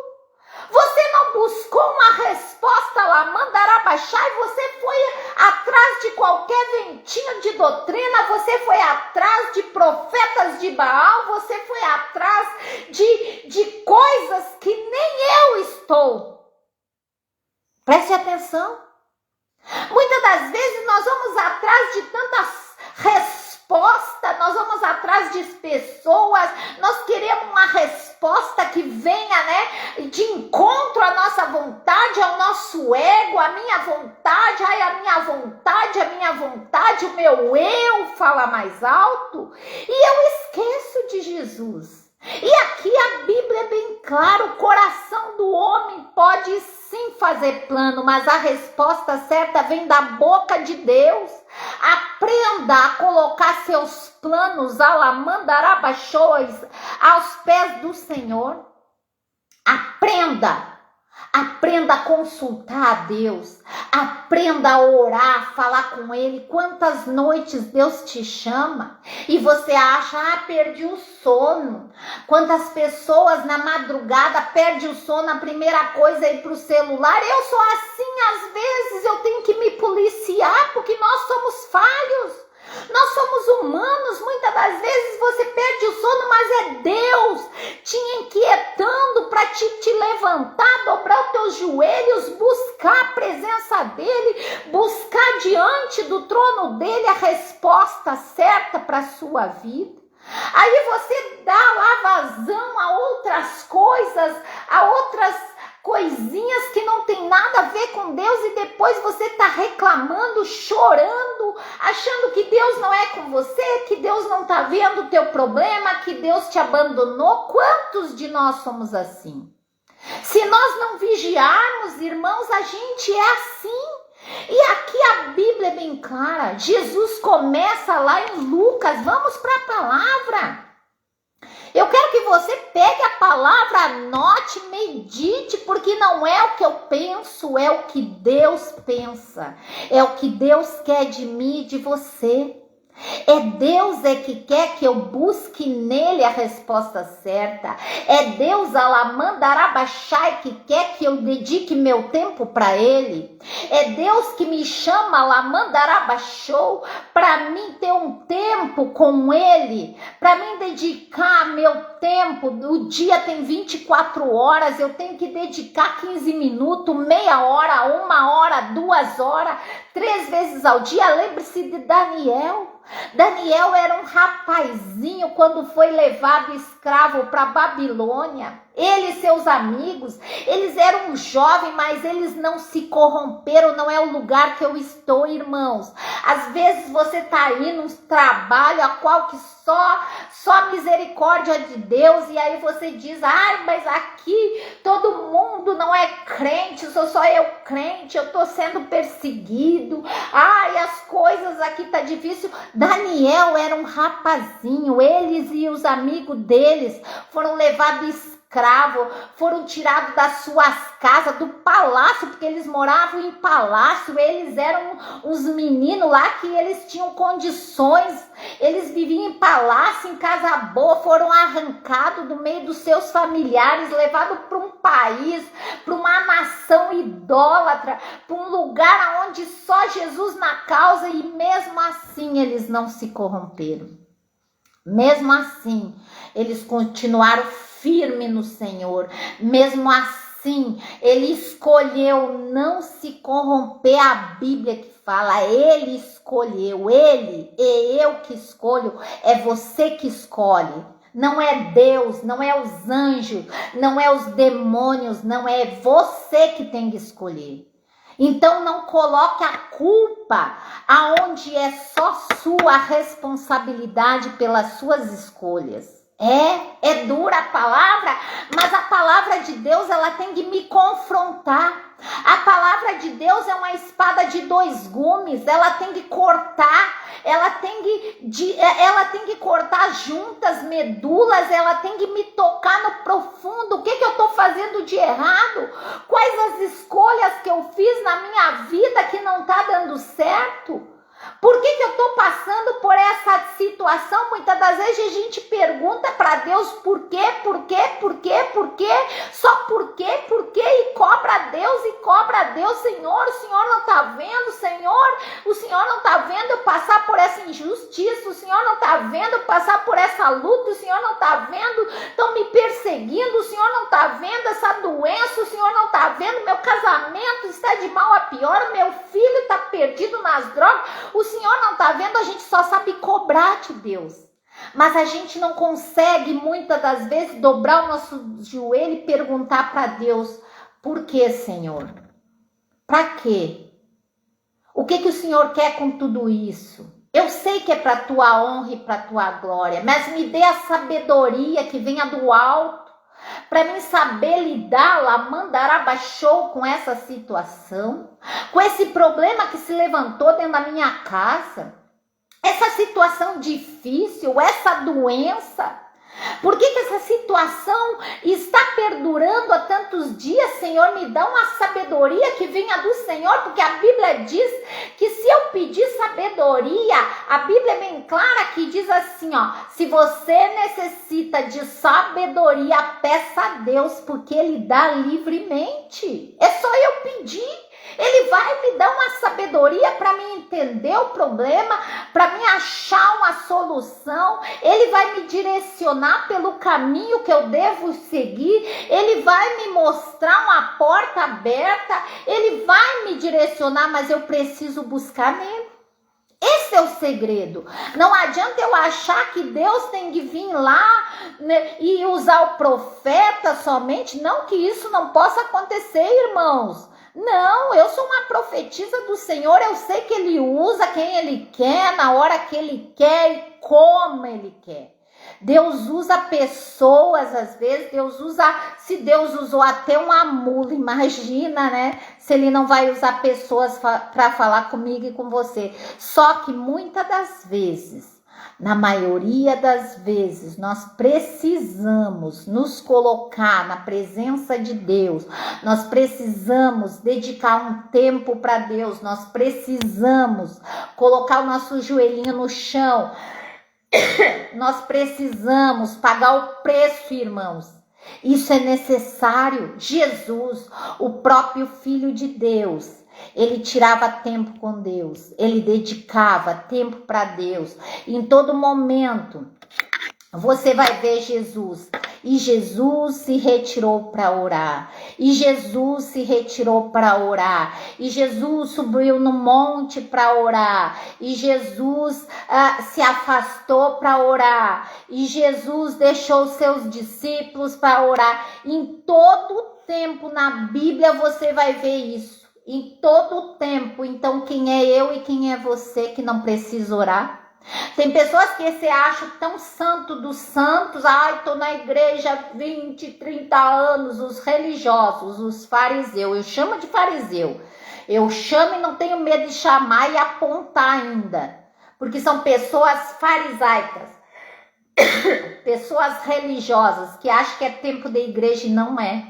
Você não buscou uma resposta, lamandarabachai, você foi atrás de qualquer ventinho de doutrina, você foi atrás de profetas de Baal, você foi atrás de coisas que nem eu estou. Preste atenção. Muitas das vezes nós vamos atrás de tantas respostas resposta, nós vamos atrás de pessoas, nós queremos uma resposta que venha, né, de encontro à nossa vontade, ao nosso ego, à minha vontade, ai, a minha vontade, o meu eu fala mais alto, e eu esqueço de Jesus. E aqui a Bíblia é bem clara, o coração do homem pode sim fazer plano, mas a resposta certa vem da boca de Deus. Aprenda a colocar seus planos, alamandarabachões, aos pés do Senhor. Aprenda a consultar a Deus, aprenda a orar, falar com Ele. Quantas noites Deus te chama e você acha, perdi o sono. Quantas pessoas na madrugada perdem o sono, a primeira coisa é ir para o celular. Eu sou assim, às vezes eu tenho que me policiar porque nós somos falhos. Nós somos humanos, muitas das vezes você perde o sono, mas é Deus te inquietando para te levantar, dobrar os teus joelhos, buscar a presença dEle, buscar diante do trono dEle a resposta certa para a sua vida. Aí você dá lá vazão a outras coisas, a outras coisinhas que não tem nada a ver com Deus e depois você está reclamando, chorando, achando que Deus não é com você, que Deus não está vendo o teu problema, que Deus te abandonou. Quantos de nós somos assim? Se nós não vigiarmos, irmãos, a gente é assim. E aqui a Bíblia é bem clara. Jesus começa lá em Lucas. Vamos para a palavra. Eu quero que você pegue a palavra, anote, medite, porque não é o que eu penso, é o que Deus pensa. É o que Deus quer de mim e de você. É Deus que quer que eu busque nele a resposta certa. É Deus, alamandarabachai, que quer que eu dedique meu tempo para ele. É Deus que me chama, alamandarabachou, para mim ter um tempo com ele, para mim dedicar meu tempo. O dia tem 24 horas, eu tenho que dedicar 15 minutos, meia hora, 1 hora, 2 horas, 3 vezes ao dia. Lembre-se de Daniel. Daniel era um rapazinho quando foi levado escravo para Babilônia. Ele e seus amigos, eles eram jovens, mas eles não se corromperam. Não é o lugar que eu estou, irmãos. Às vezes você está aí num trabalho a qual que só a misericórdia de Deus, e aí você diz, mas aqui todo mundo não é crente, sou só eu crente, eu estou sendo perseguido, as coisas aqui tá difícil. Daniel era um rapazinho, eles e os amigos deles foram levados escravo, foram tirados das suas casas, do palácio, porque eles moravam em palácio. Eles eram uns meninos lá que eles tinham condições, eles viviam em palácio, em casa boa, foram arrancados do meio dos seus familiares, levados para um país, para uma nação idólatra, para um lugar onde só Jesus na causa, e mesmo assim eles não se corromperam. Mesmo assim, eles continuaram firme no Senhor. Mesmo assim, ele escolheu não se corromper. A Bíblia que fala, ele escolheu, ele, é eu que escolho, é você que escolhe. Não é Deus, não é os anjos, não é os demônios, não é você que tem que escolher. Então não coloque a culpa aonde é só sua responsabilidade pelas suas escolhas. É dura a palavra, mas a palavra de Deus, ela tem que me confrontar. A palavra de Deus é uma espada de 2 gumes, ela tem que cortar, ela tem que cortar juntas, medulas, ela tem que me tocar no profundo. O que eu estou fazendo de errado? Quais as escolhas que eu fiz na minha vida que não está dando certo? Por que eu estou passando por essa situação? Muitas das vezes a gente pergunta para Deus por quê? Só por quê? E cobra a Deus, Senhor, o Senhor não está vendo, Senhor, o Senhor não está vendo eu passar por essa injustiça, o Senhor não está vendo eu passar por essa luta, o Senhor não está vendo, estão me perseguindo, o Senhor não está vendo essa doença, o Senhor não está vendo, meu casamento está de mal a pior, meu filho está perdido nas drogas, o Senhor não está vendo, a gente só sabe cobrar de Deus. Mas a gente não consegue, muitas das vezes, dobrar o nosso joelho e perguntar para Deus, por que, Senhor? Para quê? O que o Senhor quer com tudo isso? Eu sei que é para a tua honra e para a tua glória, mas me dê a sabedoria que venha do alto, para mim saber lidar lá, mandar abaixou com essa situação, com esse problema que se levantou dentro da minha casa, essa situação difícil, essa doença. Por que essa situação está perdurando há tantos dias, Senhor? Me dá uma sabedoria que venha do Senhor, porque a Bíblia diz que se eu pedir sabedoria, a Bíblia é bem clara que diz assim, ó, se você necessita de sabedoria, peça a Deus, porque Ele dá livremente. É só eu pedir. Ele vai me dar uma sabedoria para me entender o problema, para me achar uma solução. Ele vai me direcionar pelo caminho que eu devo seguir. Ele vai me mostrar uma porta aberta. Ele vai me direcionar, mas eu preciso buscar nele. Esse é o segredo. Não adianta eu achar que Deus tem que vir lá, né, e usar o profeta somente. Não que isso não possa acontecer, irmãos. Não, eu sou uma profetisa do Senhor, eu sei que Ele usa quem Ele quer, na hora que Ele quer e como Ele quer. Deus usa pessoas, às vezes, se Deus usou até uma mula, imagina, né? Se Ele não vai usar pessoas para falar comigo e com você. Só que muitas das vezes, na maioria das vezes, nós precisamos nos colocar na presença de Deus, nós precisamos dedicar um tempo para Deus, nós precisamos colocar o nosso joelhinho no chão, nós precisamos pagar o preço, irmãos. Isso é necessário. Jesus, o próprio Filho de Deus, ele tirava tempo com Deus, ele dedicava tempo para Deus. Em todo momento, você vai ver Jesus. E Jesus se retirou para orar. E Jesus se retirou para orar. E Jesus subiu no monte para orar. E Jesus se afastou para orar. E Jesus deixou seus discípulos para orar. Em todo tempo na Bíblia você vai ver isso. Em todo o tempo. Então quem é eu e quem é você que não precisa orar? Tem pessoas que se acham tão santo dos santos. Ai, tô na igreja há 20, 30 anos. Os religiosos, os fariseus. Eu chamo de fariseu. Eu chamo e não tenho medo de chamar e apontar ainda. Porque são pessoas farisaicas. Pessoas religiosas que acham que é tempo da igreja e não é.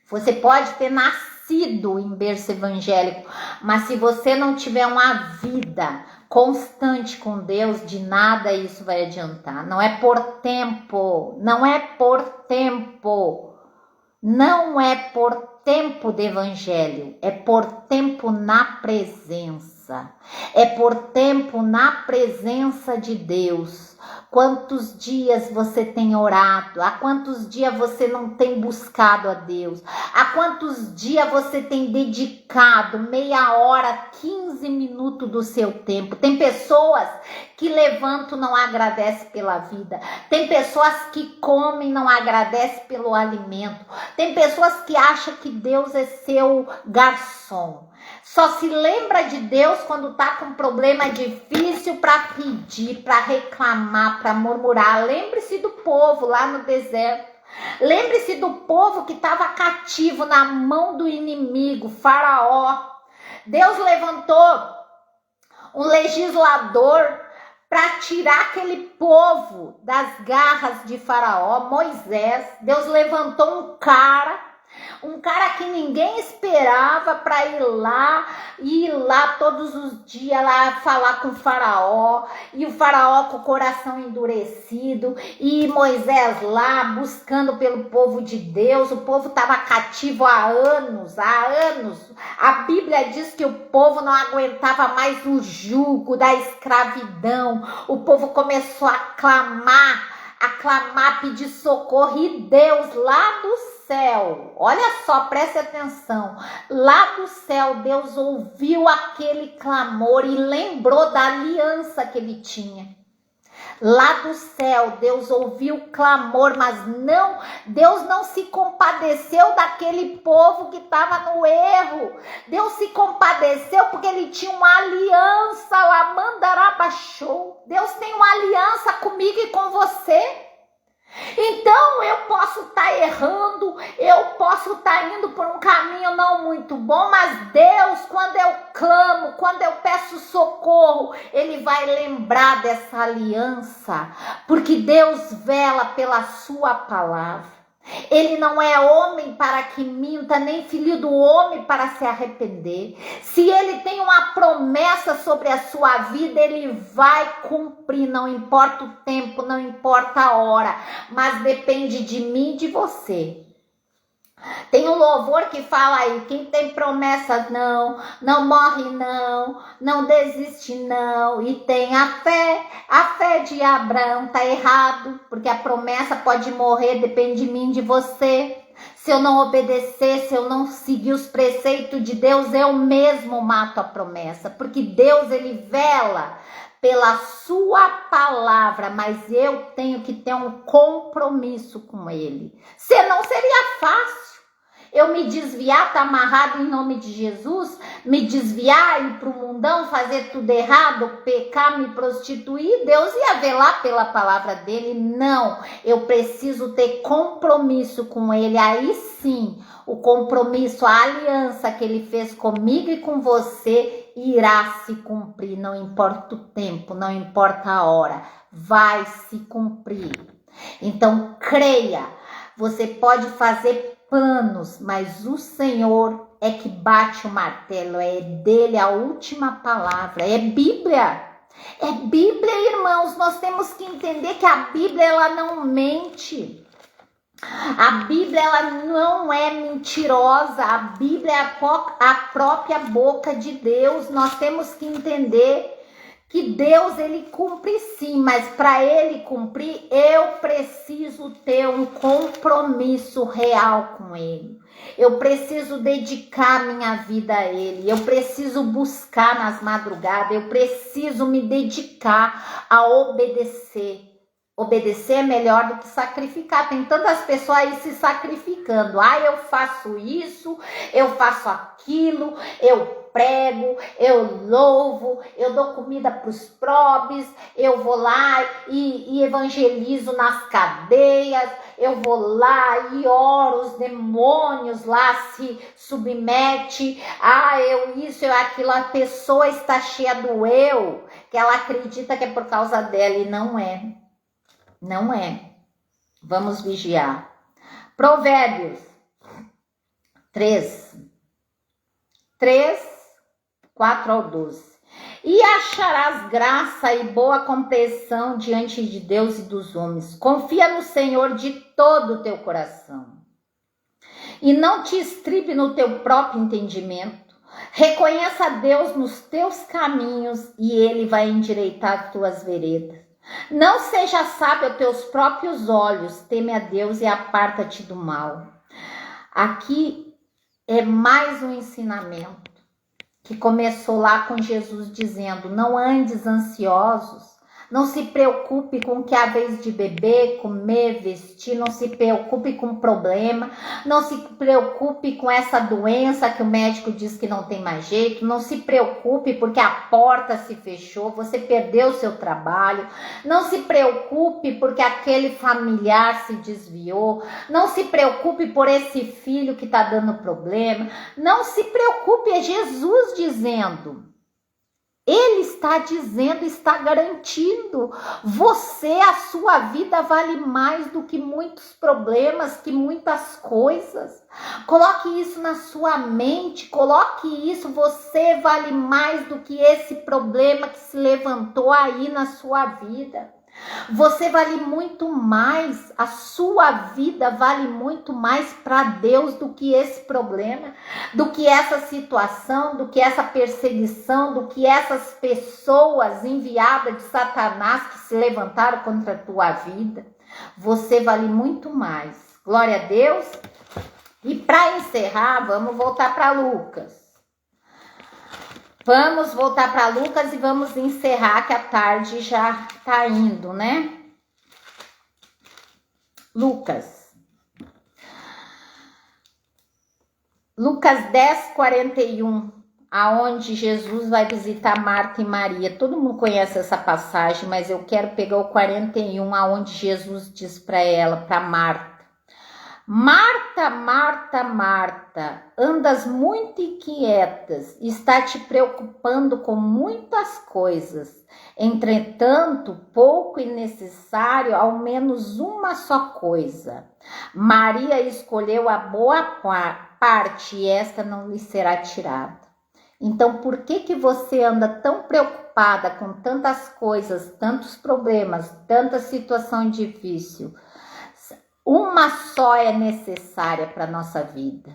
Você pode ter nascido em berço evangélico, mas se você não tiver uma vida constante com Deus, de nada isso vai adiantar. Não é por tempo, não é por tempo, não é por tempo de evangelho, é por tempo na presença, é por tempo na presença de Deus. Quantos dias você tem orado? Há quantos dias você não tem buscado a Deus? Há quantos dias você tem dedicado meia hora, 15 minutos do seu tempo? Tem pessoas que levantam e não agradecem pela vida. Tem pessoas que comem e não agradecem pelo alimento. Tem pessoas que acham que Deus é seu garçom. Só se lembra de Deus quando tá com um problema difícil para pedir, para reclamar, para murmurar. Lembre-se do povo lá no deserto. Lembre-se do povo que estava cativo na mão do inimigo, Faraó. Deus levantou um legislador para tirar aquele povo das garras de Faraó, Moisés. Deus levantou um cara que ninguém esperava para ir lá todos os dias lá falar com o Faraó, e o Faraó com o coração endurecido, e Moisés lá buscando pelo povo de Deus. O povo estava cativo há anos. A Bíblia diz que o povo não aguentava mais o jugo da escravidão. O povo começou a clamar a clamar, pedir socorro, e Deus lá do céu, olha só, preste atenção, lá do céu Deus ouviu aquele clamor e lembrou da aliança que ele tinha. Lá do céu, Deus ouviu o clamor, mas Deus não se compadeceu daquele povo que estava no erro. Deus se compadeceu porque ele tinha uma aliança, o Amandarabachou. Deus tem uma aliança comigo e com você. Então eu posso estar errando, eu posso estar indo por um caminho não muito bom, mas Deus, quando eu clamo, quando eu peço socorro, Ele vai lembrar dessa aliança, porque Deus vela pela sua palavra. Ele não é homem para que minta, nem filho do homem para se arrepender. Se ele tem uma promessa sobre a sua vida, ele vai cumprir, não importa o tempo, não importa a hora, mas depende de mim e de você. Tem um louvor que fala aí, quem tem promessa não morre não desiste não, e tem a fé de Abraão, tá errado, porque a promessa pode morrer, depende de mim, de você. Se eu não obedecer, se eu não seguir os preceitos de Deus, eu mesmo mato a promessa, porque Deus, ele vela pela sua palavra, mas eu tenho que ter um compromisso com ele, senão seria fácil eu me desviar, tá amarrado em nome de Jesus, me desviar, ir pro mundão, fazer tudo errado, pecar, me prostituir, Deus ia velar pela palavra dele. Não, eu preciso ter compromisso com ele, aí sim, o compromisso, a aliança que ele fez comigo e com você irá se cumprir, não importa o tempo, não importa a hora, vai se cumprir. Então creia, você pode fazer planos, mas o Senhor é que bate o martelo, é dele a última palavra, é Bíblia. É Bíblia, irmãos, nós temos que entender que a Bíblia, ela não mente. A Bíblia, ela não é mentirosa, a Bíblia é a própria boca de Deus. Nós temos que entender que Deus, ele cumpre sim, mas para ele cumprir, eu preciso ter um compromisso real com ele. Eu preciso dedicar minha vida a ele, eu preciso buscar nas madrugadas, eu preciso me dedicar a obedecer. Obedecer é melhor do que sacrificar. Tem tantas pessoas aí se sacrificando. Eu faço isso, eu faço aquilo, eu prego, eu louvo, eu dou comida para os pobres, eu vou lá e evangelizo nas cadeias, eu vou lá e oro, os demônios lá se submete, eu aquilo, a pessoa está cheia do eu, que ela acredita que é por causa dela e não é. Não é. Vamos vigiar. Provérbios 3, 4 ao 12. E acharás graça e boa compreensão diante de Deus e dos homens. Confia no Senhor de todo o teu coração. E não te estribe no teu próprio entendimento. Reconheça a Deus nos teus caminhos e ele vai endireitar as tuas veredas. Não seja sábio aos teus próprios olhos, teme a Deus e aparta-te do mal. Aqui é mais um ensinamento que começou lá com Jesus dizendo, não andes ansiosos, não se preocupe com o que há vez de beber, comer, vestir, não se preocupe com o problema, não se preocupe com essa doença que o médico diz que não tem mais jeito, não se preocupe porque a porta se fechou, você perdeu o seu trabalho, não se preocupe porque aquele familiar se desviou, não se preocupe por esse filho que está dando problema, não se preocupe, é Jesus dizendo. Ele está dizendo, está garantindo, a sua vida vale mais do que muitos problemas, que muitas coisas. Coloque isso na sua mente, coloque isso, você vale mais do que esse problema que se levantou aí na sua vida. Você vale muito mais, a sua vida vale muito mais para Deus do que esse problema, do que essa situação, do que essa perseguição, do que essas pessoas enviadas de Satanás que se levantaram contra a tua vida. Você vale muito mais. Glória a Deus. E para encerrar, vamos voltar para Lucas. Vamos voltar para Lucas e vamos encerrar, que a tarde já está indo, né? Lucas 10:41, aonde Jesus vai visitar Marta e Maria. Todo mundo conhece essa passagem, mas eu quero pegar o 41, aonde Jesus diz para ela, para Marta: Marta, Marta, Marta, andas muito inquietas, está te preocupando com muitas coisas. Entretanto, pouco e necessário, ao menos uma só coisa. Maria escolheu a boa parte e esta não lhe será tirada. Então, por que você anda tão preocupada com tantas coisas, tantos problemas, tanta situação difícil? Uma só é necessária para a nossa vida.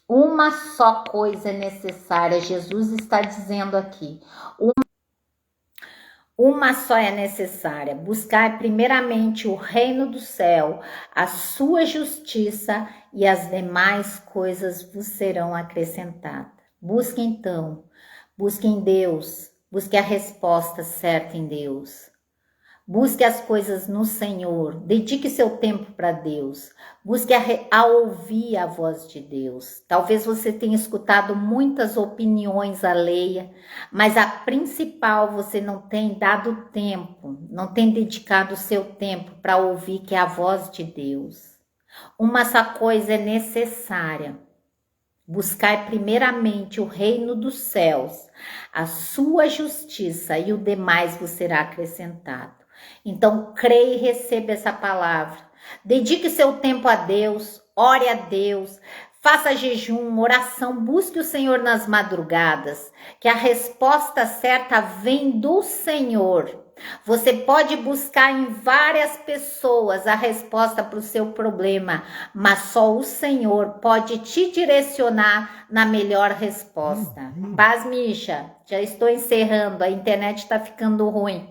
Uma só coisa é necessária. Jesus está dizendo aqui. Uma só é necessária. Buscar primeiramente o reino do céu, a sua justiça, e as demais coisas vos serão acrescentadas. Busque então. Busque em Deus. Busque a resposta certa em Deus. Busque as coisas no Senhor, dedique seu tempo para Deus, busque a ouvir a voz de Deus. Talvez você tenha escutado muitas opiniões alheias, mas a principal você não tem dado tempo, não tem dedicado o seu tempo para ouvir, que é a voz de Deus. Uma só coisa é necessária: buscar primeiramente o reino dos céus, a sua justiça, e o demais vos será acrescentado. Então, creia e receba essa palavra. Dedique seu tempo a Deus, ore a Deus, faça jejum, oração, busque o Senhor nas madrugadas, que a resposta certa vem do Senhor. Você pode buscar em várias pessoas a resposta para o seu problema, mas só o Senhor pode te direcionar na melhor resposta. Paz, Misha, já estou encerrando, a internet está ficando ruim.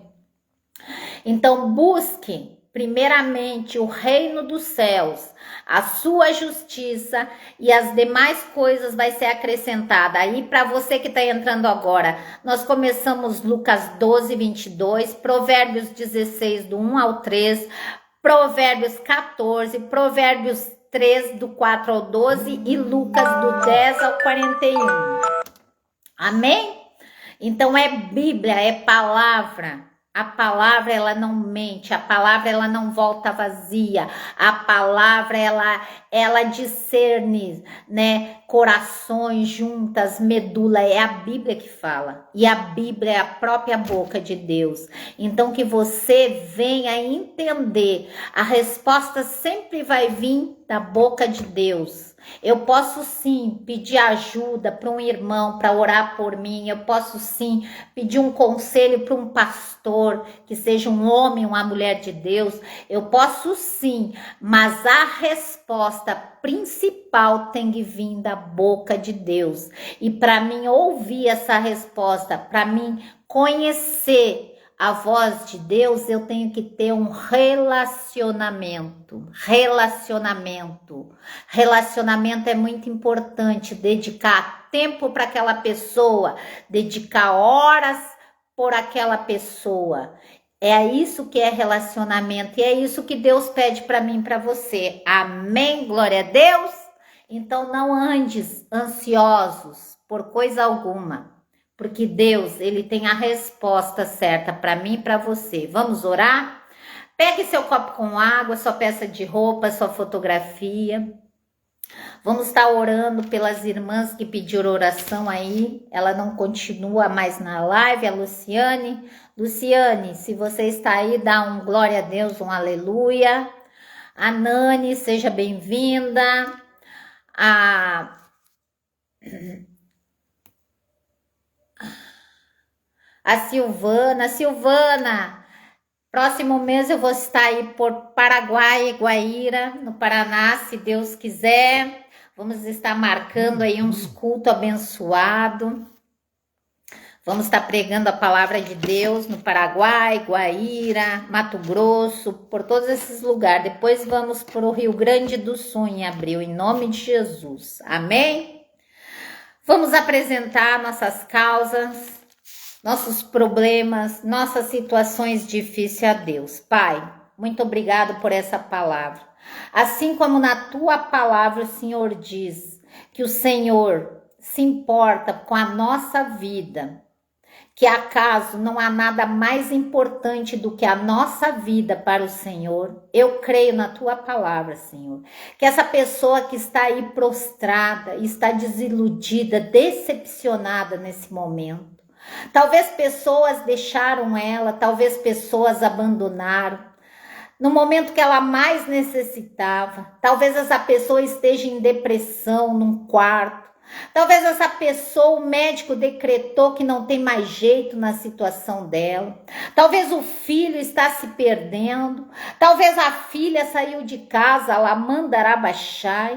Então, busque primeiramente o reino dos céus, a sua justiça, e as demais coisas vai ser acrescentada. Aí, para você que está entrando agora, nós começamos Lucas 12:22, Provérbios 16, do 1 ao 3, Provérbios 14, Provérbios 3, do 4 ao 12 e Lucas do 10 ao 41. Amém? Então é Bíblia, é palavra. A palavra, ela não mente, a palavra, ela não volta vazia, a palavra, ela discerne, né, corações juntas, medula, é a Bíblia que fala, e a Bíblia é a própria boca de Deus. Então, que você venha entender, a resposta sempre vai vir da boca de Deus. Eu posso sim pedir ajuda para um irmão para orar por mim, eu posso sim pedir um conselho para um pastor, que seja um homem, uma mulher de Deus, eu posso sim, mas a resposta principal tem que vir da boca de Deus. E para mim ouvir essa resposta, para mim conhecer a voz de Deus, eu tenho que ter um relacionamento. Relacionamento é muito importante, dedicar tempo para aquela pessoa, dedicar horas por aquela pessoa. É isso que é relacionamento, e é isso que Deus pede para mim e para você. Amém? Glória a Deus? Então não andes ansiosos por coisa alguma, porque Deus, ele tem a resposta certa para mim e para você. Vamos orar? Pegue seu copo com água, sua peça de roupa, sua fotografia. Vamos estar orando pelas irmãs que pediram oração aí. Ela não continua mais na live, a Luciane. Luciane, se você está aí, dá um glória a Deus, um aleluia. A Nani, seja bem-vinda. A Silvana, Próximo mês eu vou estar aí por Paraguai e Guaíra, no Paraná, se Deus quiser. Vamos estar marcando aí uns cultos abençoados. Vamos estar pregando a palavra de Deus no Paraguai, Guaíra, Mato Grosso, por todos esses lugares. Depois vamos para o Rio Grande do Sul em abril, em nome de Jesus. Amém? Vamos apresentar nossas causas, nossos problemas, nossas situações difíceis a Deus. Pai, muito obrigado por essa palavra. Assim como na tua palavra o Senhor diz que o Senhor se importa com a nossa vida, que acaso não há nada mais importante do que a nossa vida para o Senhor. Eu creio na tua palavra, Senhor, que essa pessoa que está aí prostrada, está desiludida, decepcionada nesse momento, talvez pessoas deixaram ela, talvez pessoas abandonaram. No momento que ela mais necessitava, talvez essa pessoa esteja em depressão num quarto. Talvez essa pessoa, o médico decretou que não tem mais jeito na situação dela. Talvez o filho está se perdendo. Talvez a filha saiu de casa, ela mandará baixar.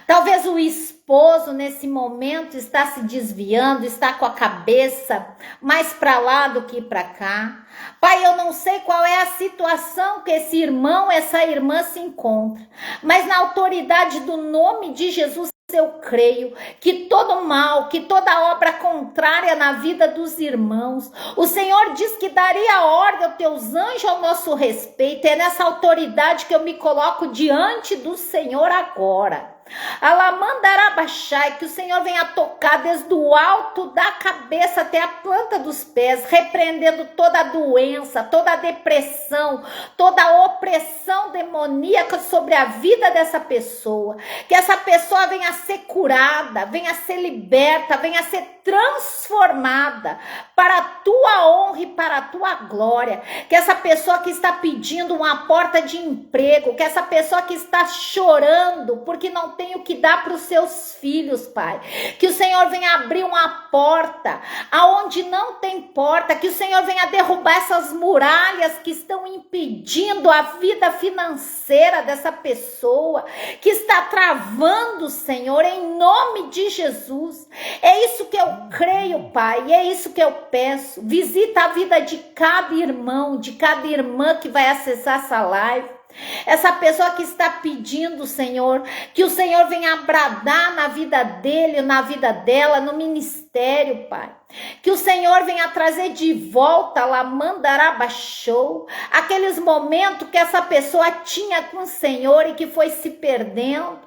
Talvez o esposo nesse momento está se desviando, está com a cabeça mais para lá do que para cá. Pai, eu não sei qual é a situação que esse irmão, essa irmã se encontra, mas na autoridade do nome de Jesus, eu creio que todo mal, que toda obra contrária na vida dos irmãos, o Senhor diz que daria ordem aos teus anjos ao nosso respeito. É nessa autoridade que eu me coloco diante do Senhor agora. Alamandarabachai, que o Senhor venha tocar desde o alto da cabeça até a planta dos pés, repreendendo toda a doença, toda a depressão, toda a opressão demoníaca sobre a vida dessa pessoa. Que essa pessoa venha ser curada, venha ser liberta, venha ser transformada para a tua honra e para a tua glória. Que essa pessoa que está pedindo uma porta de emprego, que essa pessoa que está chorando porque não tem o que dar para os seus filhos, Pai, que o Senhor venha abrir uma porta aonde não tem porta, que o Senhor venha derrubar essas muralhas que estão impedindo a vida financeira dessa pessoa, que está travando, Senhor, em nome de Jesus. É isso que eu creio, Pai, e é isso que eu peço. Visita a vida de cada irmão, de cada irmã que vai acessar essa live. Essa pessoa que está pedindo, Senhor, que o Senhor venha bradar na vida dele, na vida dela, no ministério, Pai. Que o Senhor venha trazer de volta, lá mandarabachou, aqueles momentos que essa pessoa tinha com o Senhor e que foi se perdendo.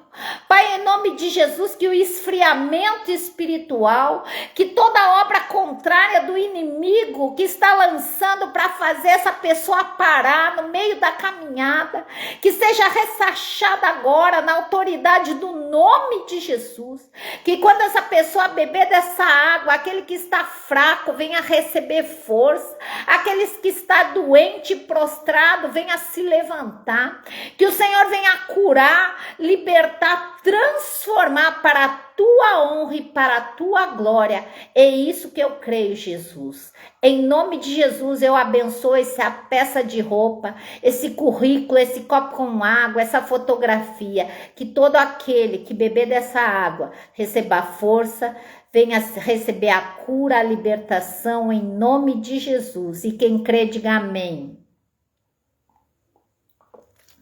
Pai, em nome de Jesus, que o esfriamento espiritual, que toda obra contrária do inimigo que está lançando para fazer essa pessoa parar no meio da caminhada, que seja ressachada agora na autoridade do nome de Jesus. Que quando essa pessoa beber dessa água, aquele que está fraco venha receber força, aqueles que está doente e prostrado venha se levantar, que o Senhor venha curar, libertar, transformar para a tua honra e para a tua glória. É isso que eu creio, Jesus. Em nome de Jesus, eu abençoo essa peça de roupa, esse currículo, esse copo com água, essa fotografia, que todo aquele que beber dessa água receba força, venha receber a cura, a libertação, em nome de Jesus. E quem crê, diga amém.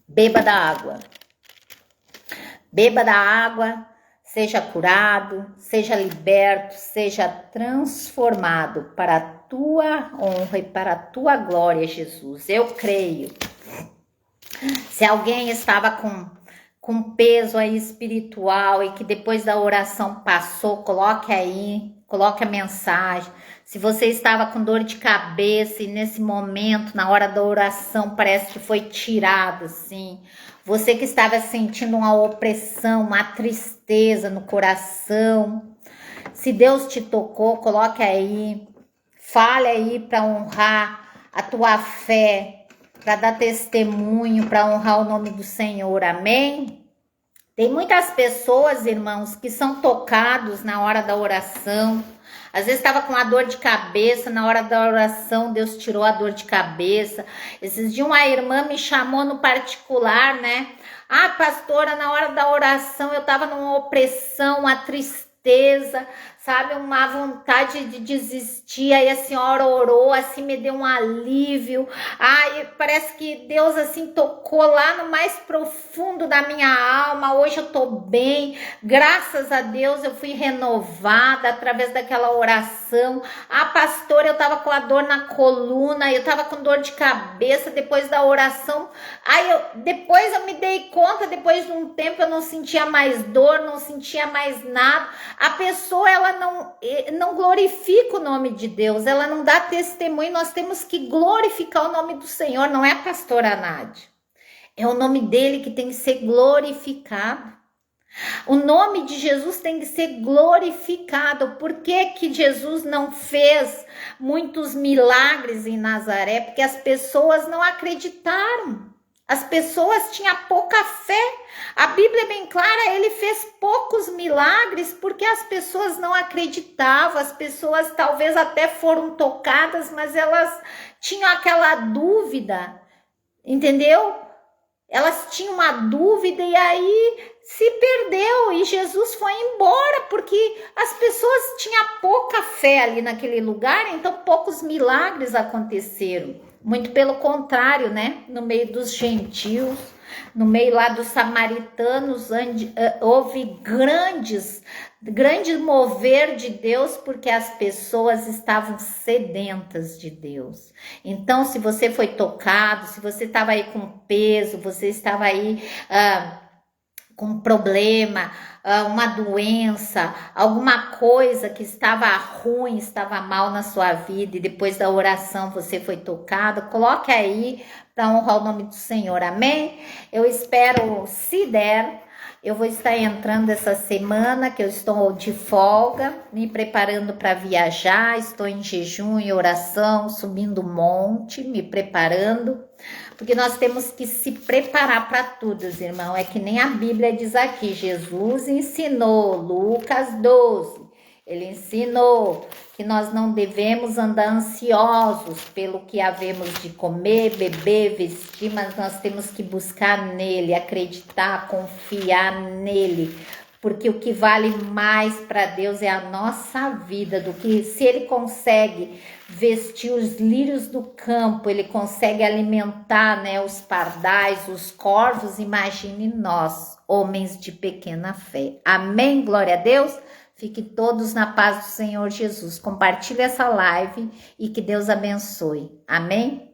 Beba da água. Beba da água, seja curado, seja liberto, seja transformado para a tua honra e para a tua glória, Jesus. Eu creio. Se alguém estava com peso aí espiritual e que depois da oração passou, coloque aí, coloque a mensagem. Se você estava com dor de cabeça e nesse momento, na hora da oração, parece que foi tirado, assim. Você que estava sentindo uma opressão, uma tristeza no coração. Se Deus te tocou, coloque aí. Fale aí para honrar a tua fé, para dar testemunho, para honrar o nome do Senhor. Amém? Tem muitas pessoas, irmãos, que são tocados na hora da oração. Às vezes estava com uma dor de cabeça, na hora da oração Deus tirou a dor de cabeça. Esses dias uma irmã me chamou no particular, né? Ah, pastora, na hora da oração eu estava numa opressão, uma tristeza, sabe, uma vontade de desistir. Aí a senhora orou, assim me deu um alívio. Ai, parece que Deus assim tocou lá no mais profundo da minha alma. Hoje eu tô bem, graças a Deus eu fui renovada através daquela oração. Ah, pastora, eu tava com a dor na coluna, eu tava com dor de cabeça depois da oração. Aí depois eu me dei conta, depois de um tempo eu não sentia mais dor, não sentia mais nada. A pessoa, ela não glorifica o nome de Deus, ela não dá testemunho. Nós temos que glorificar o nome do Senhor, não é a pastora Nádia. É o nome dele que tem que ser glorificado. O nome de Jesus tem que ser glorificado. Por que que Jesus não fez muitos milagres em Nazaré? Porque as pessoas não acreditaram. As pessoas tinham pouca fé. A Bíblia é bem clara, ele fez poucos milagres porque as pessoas não acreditavam. As pessoas talvez até foram tocadas, mas elas tinham aquela dúvida, entendeu? Elas tinham uma dúvida e aí se perdeu e Jesus foi embora porque as pessoas tinham pouca fé ali naquele lugar, então poucos milagres aconteceram. Muito pelo contrário, né? No meio dos gentios, no meio lá dos samaritanos, houve grande mover de Deus, porque as pessoas estavam sedentas de Deus. Então, se você foi tocado, se você estava aí com peso, você estava aí com problema, uma doença, alguma coisa que estava ruim, estava mal na sua vida e depois da oração você foi tocado, coloque aí para honrar o nome do Senhor, amém? Eu espero, se der, eu vou estar entrando essa semana que eu estou de folga, me preparando para viajar, estou em jejum e oração, subindo um monte, me preparando, porque nós temos que se preparar para tudo, irmão. É que nem a Bíblia diz aqui, Jesus ensinou, Lucas 12, ele ensinou que nós não devemos andar ansiosos pelo que havemos de comer, beber, vestir, mas nós temos que buscar nele, acreditar, confiar nele, porque o que vale mais para Deus é a nossa vida, do que se ele consegue vestir os lírios do campo, ele consegue alimentar, né, os pardais, os corvos, imagine nós, homens de pequena fé. Amém? Glória a Deus. Fiquem todos na paz do Senhor Jesus. Compartilhe essa live e que Deus abençoe. Amém?